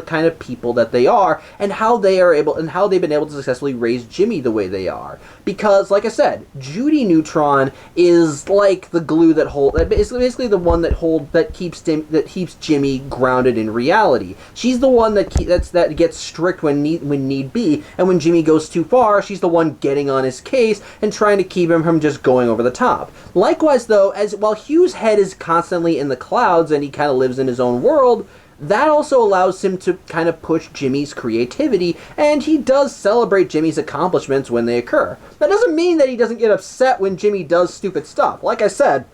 kind of people that they are, and how they've been able to successfully raise Jimmy the way they are. Because, like I said, Judy Neutron is like the glue basically the one that keeps Jimmy grounded in reality. She's the one that gets strict when need be, and when Jimmy goes too far, she's the one getting on his case and trying to keep him from just going over the top. Likewise, though, while Hugh's head is constantly in the clouds and he kind of lives in his own world, that also allows him to kind of push Jimmy's creativity, and he does celebrate Jimmy's accomplishments when they occur. That doesn't mean that he doesn't get upset when Jimmy does stupid stuff. Like I said,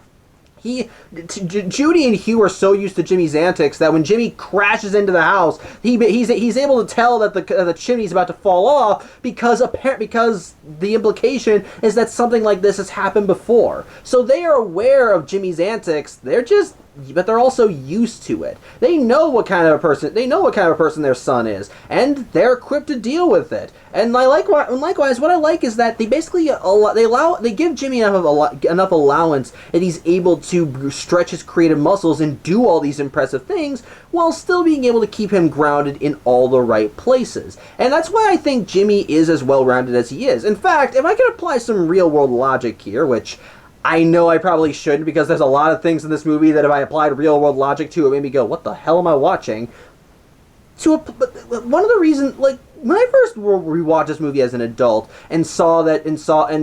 Judy and Hugh are so used to Jimmy's antics that when Jimmy crashes into the house, he's able to tell that the chimney's about to fall off because the implication is that something like this has happened before. So they are aware of Jimmy's antics. But they're also used to it. They know what kind of a person their son is, and they're equipped to deal with it. And likewise, what I like is that they basically they give Jimmy enough allowance that he's able to stretch his creative muscles and do all these impressive things while still being able to keep him grounded in all the right places. And that's why I think Jimmy is as well-rounded as he is. In fact, if I could apply some real-world logic here, which I know I probably shouldn't, because there's a lot of things in this movie that if I applied real-world logic to, it made me go, what the hell am I watching? One of the reasons, when I first rewatched this movie as an adult and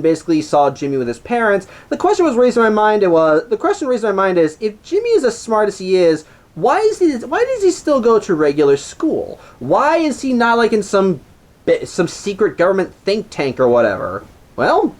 basically saw Jimmy with his parents, the question raised in my mind is, if Jimmy is as smart as he is, why does he still go to regular school? Why is he not in some secret government think tank or whatever? Well,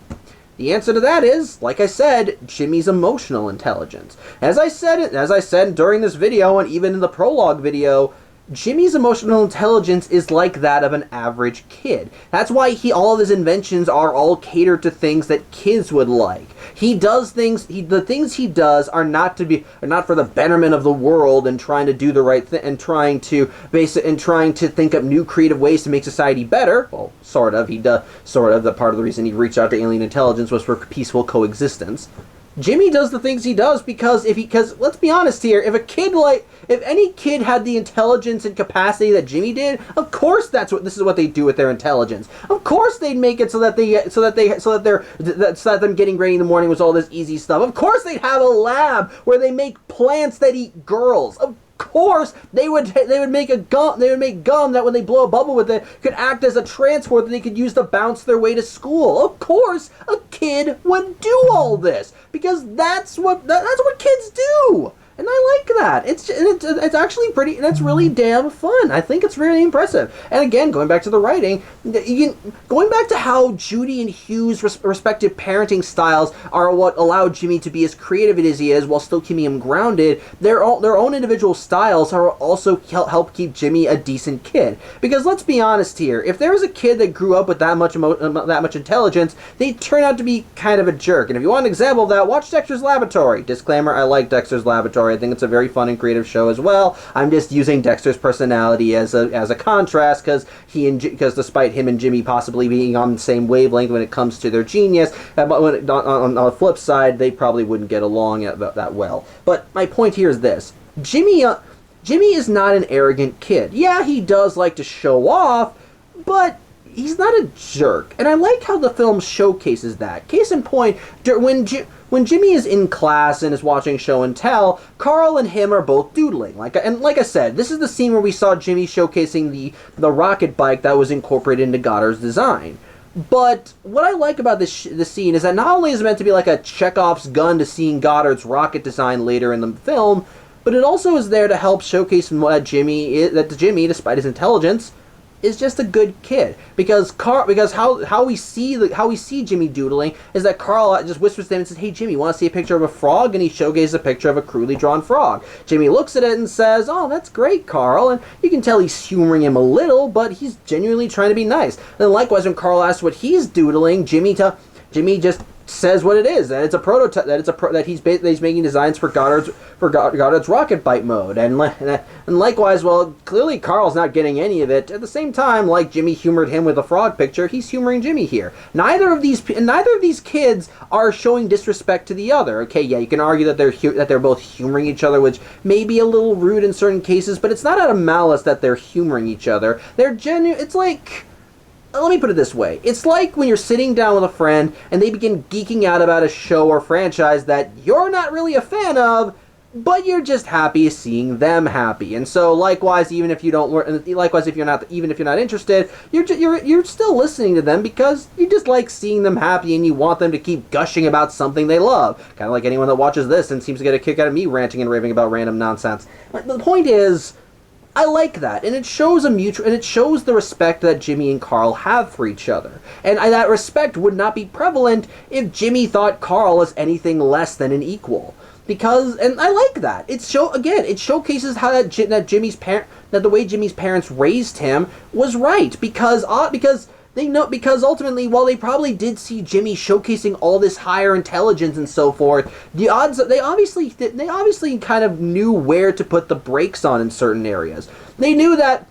the answer to that is, like I said, Jimmy's emotional intelligence. As I said during this video, and even in the prologue video, Jimmy's emotional intelligence is like that of an average kid. That's why all of his inventions are all catered to things that kids would like. He does things. The things he does are not for the betterment of the world and trying to do the right thing and trying to think up new creative ways to make society better. Well, sort of. He does sort of. The part of the reason he reached out to alien intelligence was for peaceful coexistence. Jimmy does the things he does because let's be honest here, if any kid had the intelligence and capacity that Jimmy did, of course this is what they do with their intelligence. Of course they'd make it so that them getting ready in the morning was all this easy stuff. Of course they'd have a lab where they make plants that eat girls. Of course they would make gum that when they blow a bubble with it could act as a transport that they could use to bounce their way to school. Of course a kid would do all this because that's what kids do. And I like that. It's actually pretty, and it's really damn fun. I think it's really impressive. And again, going back to the writing, going back to how Judy and Hugh's respective parenting styles are what allow Jimmy to be as creative as he is while still keeping him grounded. Their own individual styles are also help keep Jimmy a decent kid. Because let's be honest here, if there was a kid that grew up with that much intelligence, they'd turn out to be kind of a jerk. And if you want an example of that, watch Dexter's Laboratory. Disclaimer: I like Dexter's Laboratory. I think it's a very fun and creative show as well. I'm just using Dexter's personality as a contrast because despite him and Jimmy possibly being on the same wavelength when it comes to their genius, on the flip side, they probably wouldn't get along that well. But my point here is this: Jimmy is not an arrogant kid. Yeah, he does like to show off, but he's not a jerk. And I like how the film showcases that. Case in point, when Jimmy is in class and is watching show and tell, Carl and him are both doodling. Like I said, this is the scene where we saw Jimmy showcasing the rocket bike that was incorporated into Goddard's design. But what I like about this scene is that not only is it meant to be like a Chekhov's gun to seeing Goddard's rocket design later in the film, but it also is there to help showcase that Jimmy, despite his intelligence, is just a good kid. Because how we see Jimmy doodling is that Carl just whispers to him and says, "Hey Jimmy, want to see a picture of a frog?" And he showcases a picture of a crudely drawn frog. Jimmy looks at it and says, "Oh, that's great, Carl." And you can tell he's humoring him a little, but he's genuinely trying to be nice. And likewise, when Carl asks what he's doodling, Jimmy just says what it is, that it's a prototype, that he's making designs for Goddard's rocket bite mode, and likewise, well, clearly Carl's not getting any of it. At the same time, like Jimmy humored him with the frog picture, he's humoring Jimmy here. Neither of these kids are showing disrespect to the other. Okay, yeah, you can argue that they're both humoring each other, which may be a little rude in certain cases, but it's not out of malice that they're humoring each other. They're genuine. It's like, let me put it this way. It's like when you're sitting down with a friend and they begin geeking out about a show or franchise that you're not really a fan of, but you're just happy seeing them happy. And so likewise, even if you're not interested, you're still listening to them because you just like seeing them happy and you want them to keep gushing about something they love. Kind of like anyone that watches this and seems to get a kick out of me ranting and raving about random nonsense. But the point is, I like that, and it shows the respect that Jimmy and Carl have for each other. And that respect would not be prevalent if Jimmy thought Carl was anything less than an equal. And I like that. It showcases how that the way Jimmy's parents raised him was right, because ultimately, while they probably did see Jimmy showcasing all this higher intelligence and so forth, they obviously kind of knew where to put the brakes on in certain areas. They knew that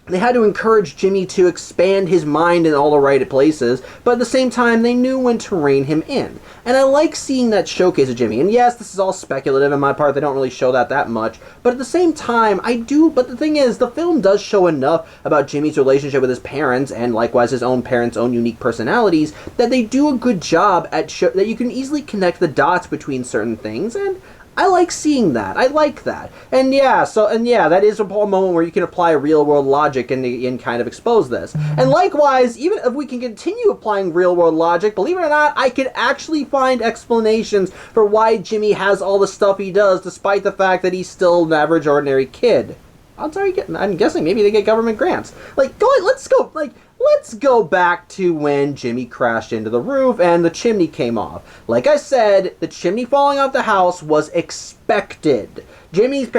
they had to encourage Jimmy to expand his mind in all the right places, but at the same time, they knew when to rein him in. And I like seeing that showcase of Jimmy. And yes, this is all speculative on my part. They don't really show that much. But at the same time, I do. But the thing is, the film does show enough about Jimmy's relationship with his parents, and likewise his own parents' own unique personalities, that they do a good job at that you can easily connect the dots between certain things. And I like seeing that. I like that. And that is a moment where you can apply real-world logic and kind of expose this. And likewise, even if we can continue applying real-world logic, believe it or not, I can actually find explanations for why Jimmy has all the stuff he does, despite the fact that he's still an average, ordinary kid. I'm guessing maybe they get government grants. Let's go back to when Jimmy crashed into the roof and the chimney came off. Like I said, the chimney falling off the house was expected. Jimmy's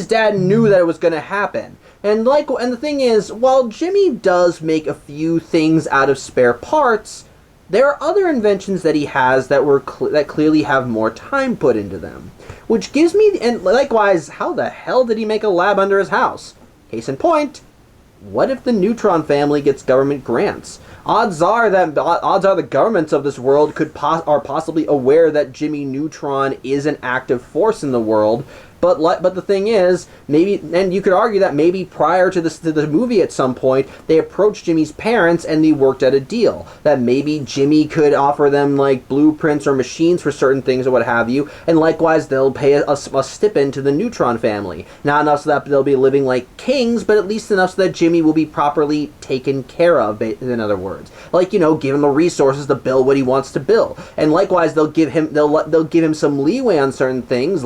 dad knew that it was going to happen. And the thing is, while Jimmy does make a few things out of spare parts, there are other inventions that he has that clearly have more time put into them. Which gives me, and likewise, how the hell did he make a lab under his house? Case in point, what if the Neutron family gets government grants? Odds are the governments of this world are possibly aware that Jimmy Neutron is an active force in the world, but the thing is, maybe, and you could argue that maybe prior to the movie at some point, they approached Jimmy's parents and they worked out a deal that maybe Jimmy could offer them like blueprints or machines for certain things or what have you, and likewise they'll pay a stipend to the Neutron family. Not enough so that they'll be living like kings, but at least enough so that Jimmy will be properly taken care of, in other words. Like, you know, give him the resources to build what he wants to build. And likewise, they'll give him some leeway on certain things,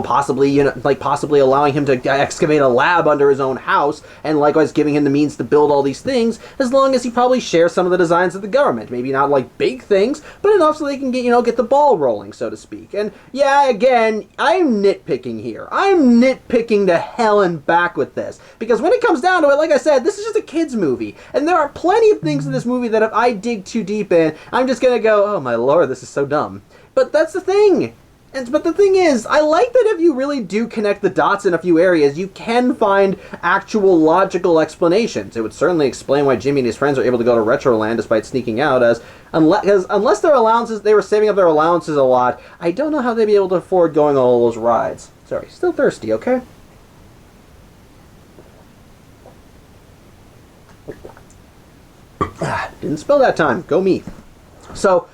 possibly allowing him to excavate a lab under his own house, and likewise giving him the means to build all these things, as long as he probably shares some of the designs of the government. Maybe not like big things, but enough so they can get the ball rolling, so to speak. And yeah, again, I'm nitpicking here. I'm nitpicking to hell and back with this, because when it comes down to it, like I said, this is just a kid's movie, and there are plenty of things in this movie that if I dig too deep in, I'm just gonna go, oh my lord, this is so dumb. But that's the thing. But the thing is, I like that if you really do connect the dots in a few areas, you can find actual logical explanations. It would certainly explain why Jimmy and his friends are able to go to Retroland despite sneaking out, unless their allowances, they were saving up their allowances a lot, I don't know how they'd be able to afford going on all those rides. Sorry, still thirsty, okay? Didn't spill that time. Go me. So,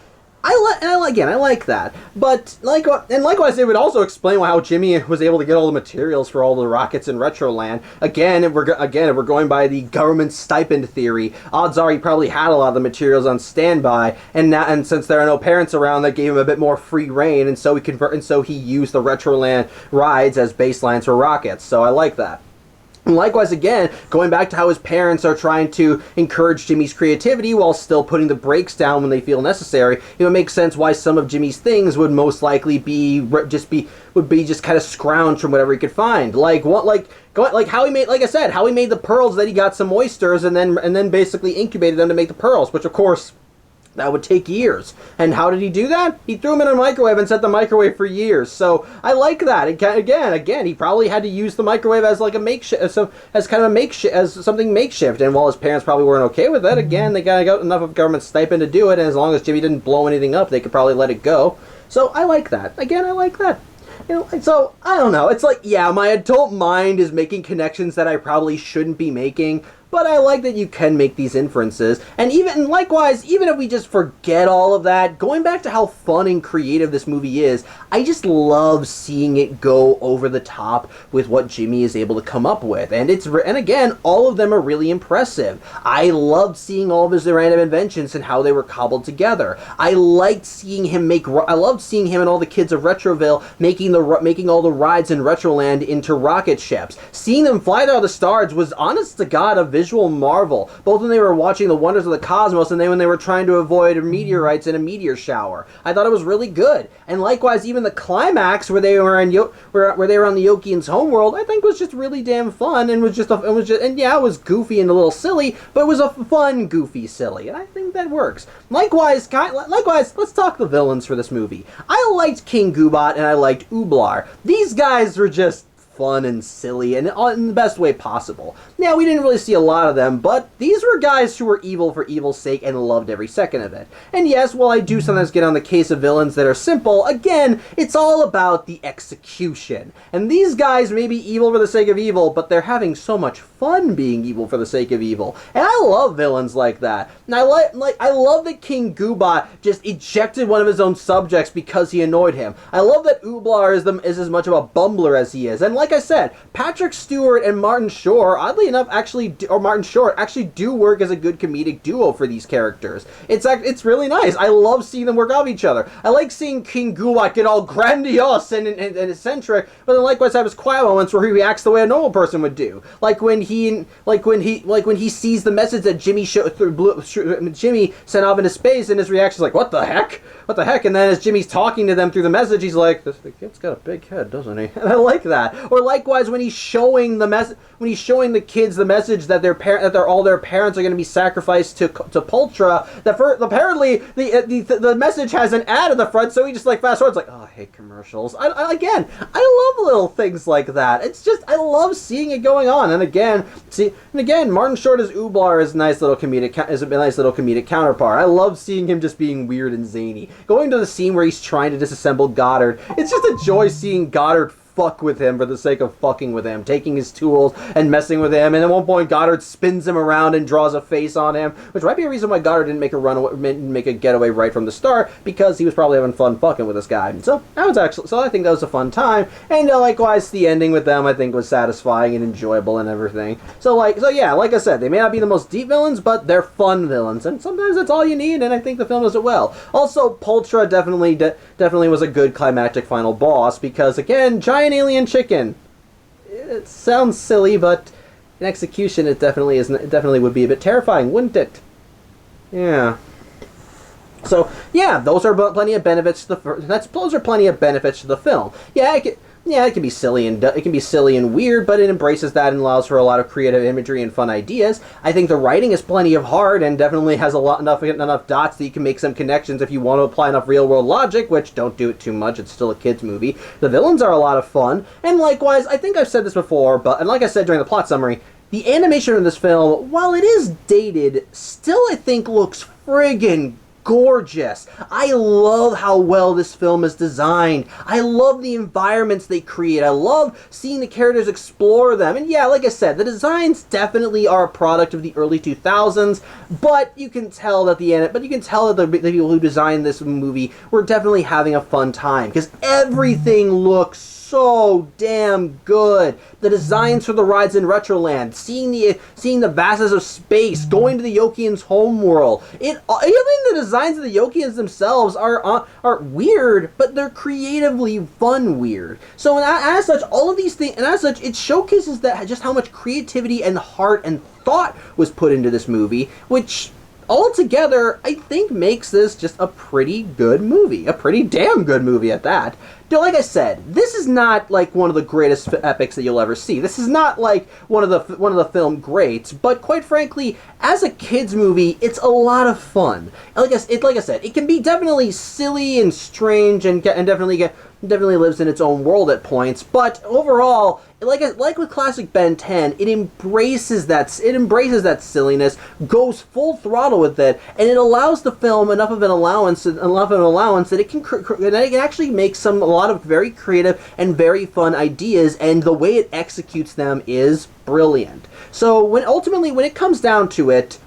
I like that. But likewise, they would also explain how Jimmy was able to get all the materials for all the rockets in Retroland. Again, if we're going by the government stipend theory, odds are he probably had a lot of the materials on standby, and since there are no parents around, that gave him a bit more free reign, and so he used the Retroland rides as baselines for rockets. So I like that. And likewise, again, going back to how his parents are trying to encourage Jimmy's creativity while still putting the brakes down when they feel necessary, it makes sense why some of Jimmy's things would most likely be just kind of scrounged from whatever he could find. How he made the pearls that he got some oysters and then basically incubated them to make the pearls, which of course, that would take years. And how did he do that? He threw them in a microwave and set the microwave for years. So I like that. Again, he probably had to use the microwave as like a makeshift, as something makeshift. And while his parents probably weren't okay with that, again, they got enough of government stipend to do it. And as long as Jimmy didn't blow anything up, they could probably let it go. So I like that. Again, I like that. So, I don't know. It's like, yeah, my adult mind is making connections that I probably shouldn't be making, but I like that you can make these inferences. And likewise, even if we just forget all of that, going back to how fun and creative this movie is, I just love seeing it go over the top with what Jimmy is able to come up with. And again, all of them are really impressive. I loved seeing all of his random inventions and how they were cobbled together. I loved seeing him and all the kids of Retroville making all the rides in Retroland into rocket ships. Seeing them fly out of the stars was, honest to God, a visual marvel, both when they were watching the wonders of the cosmos and then when they were trying to avoid meteorites in a meteor shower. I thought it was really good. And likewise, even the climax where they were on the Yokian's homeworld, I think was just really damn fun, and it was goofy and a little silly, but it was a fun, goofy, silly, and I think that works. Likewise, let's talk the villains for this movie. I liked King Goobot and I liked Ooblar. These guys were just fun and silly and in the best way possible. Now, we didn't really see a lot of them, but these were guys who were evil for evil's sake and loved every second of it. And yes, while I do sometimes get on the case of villains that are simple, again, it's all about the execution. And these guys may be evil for the sake of evil, but they're having so much fun being evil for the sake of evil. And I love villains like that. And I love that King Goobot just ejected one of his own subjects because he annoyed him. I love that Ooblar is as much of a bumbler as he is. And like I said, Patrick Stewart and Martin Short, oddly enough, actually do work as a good comedic duo for these characters. It's really nice. I love seeing them work off each other. I like seeing King Goobot get all grandiose and eccentric, but then likewise have his quiet moments where he reacts the way a normal person would do. Like when he sees the message that Jimmy sent off into space, and his reaction is like, "What the heck? What the heck?" And then as Jimmy's talking to them through the message, he's like, "The kid's got a big head, doesn't he?" And I like that. Or likewise, when he's showing the kids the message that their parents are going to be sacrificed to Pultra, apparently the message has an ad in the front, so he just like fast forwards like, "Oh, I hate commercials." I love little things like that. It's just, I love seeing it going on. And again, Martin Short as Ooblar is a nice little comedic counterpart. I love seeing him just being weird and zany. Going to the scene where he's trying to disassemble Goddard, it's just a joy seeing Goddard fuck with him for the sake of fucking with him, taking his tools and messing with him. And at one point, Goddard spins him around and draws a face on him, which might be a reason why Goddard didn't make a getaway right from the start, because he was probably having fun fucking with this guy. So I think that was a fun time. And likewise, the ending with them I think was satisfying and enjoyable and everything. So yeah, like I said, they may not be the most deep villains, but they're fun villains, and sometimes that's all you need. And I think the film does it well. Also, Pultra definitely was a good climactic final boss, because again, giant alien chicken. It sounds silly, but in execution, it definitely isn't. It definitely would be a bit terrifying, wouldn't it? Yeah. So yeah, those are plenty of benefits to those are plenty of benefits to the film. It can be silly and weird, but it embraces that and allows for a lot of creative imagery and fun ideas. I think the writing is plenty of heart and definitely has enough dots that you can make some connections if you want to apply enough real world logic, which don't do it too much. It's still a kids movie. The villains are a lot of fun, and likewise, I think I've said this before, and like I said during the plot summary, the animation of this film, while it is dated, still I think looks friggin' gorgeous. I love how well this film is designed. I love the environments they create. I love seeing the characters explore them. And yeah, like I said, the designs definitely are a product of the early 2000s, but you can tell that the people who designed this movie were definitely having a fun time, because everything looks so damn good. The designs for the rides in Retroland, seeing the vastness of space, going to the Yokians' homeworld. Even the designs of the Yokians themselves are weird, but they're creatively fun weird. So as such, all of these things, and as such, it showcases that just how much creativity and heart and thought was put into this movie, which altogether, I think makes this just a pretty good movie. A pretty damn good movie at that. Like I said, this is not like one of the greatest epics that you'll ever see. This is not like one of the film greats, but quite frankly, as a kids movie, it's a lot of fun. Like I said, it can be definitely silly and strange, and definitely lives in its own world at points. But overall, like with classic Ben 10, it embraces that silliness, goes full throttle with it, and it allows the film enough of an allowance that it can actually make a lot of very creative and very fun ideas, and the way it executes them is brilliant. So when it comes down to it,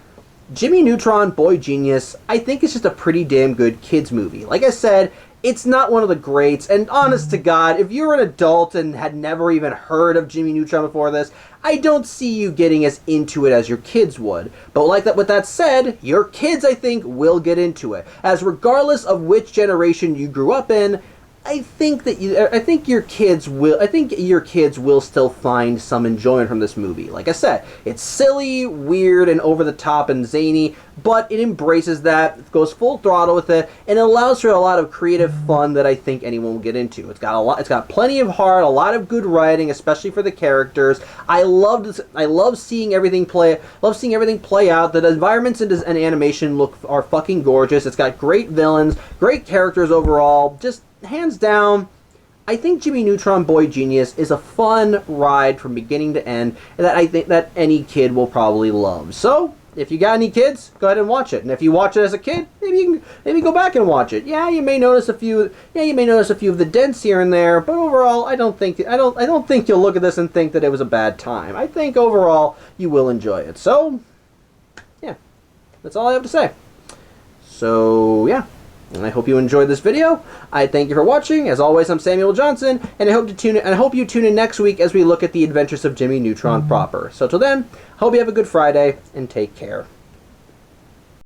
Jimmy Neutron, Boy Genius, I think it's just a pretty damn good kids movie. Like I said, it's not one of the greats, and honest to God, if you're an adult and had never even heard of Jimmy Neutron before this, I don't see you getting as into it as your kids would. But with that said, your kids, I think, will get into it, as regardless of which generation you grew up in, I think your kids will still find some enjoyment from this movie. Like I said, it's silly, weird, and over the top and zany, but it embraces that, goes full throttle with it, and it allows for a lot of creative fun that I think anyone will get into. It's got plenty of heart, a lot of good writing, especially for the characters. I love seeing everything play out. The environments and animation are fucking gorgeous. It's got great villains, great characters overall. Just hands down, I think Jimmy Neutron Boy Genius is a fun ride from beginning to end, and that I think that any kid will probably love. So, if you got any kids, go ahead and watch it. And if you watch it as a kid, maybe go back and watch it. Yeah, you may notice a few of the dents here and there, but overall, I don't think you'll look at this and think that it was a bad time. I think overall you will enjoy it. So, yeah, that's all I have to say. So, yeah. And I hope you enjoyed this video. I thank you for watching. As always, I'm Samuel Johnson, and I hope you tune in next week as we look at the adventures of Jimmy Neutron proper. So till then, hope you have a good Friday, and take care.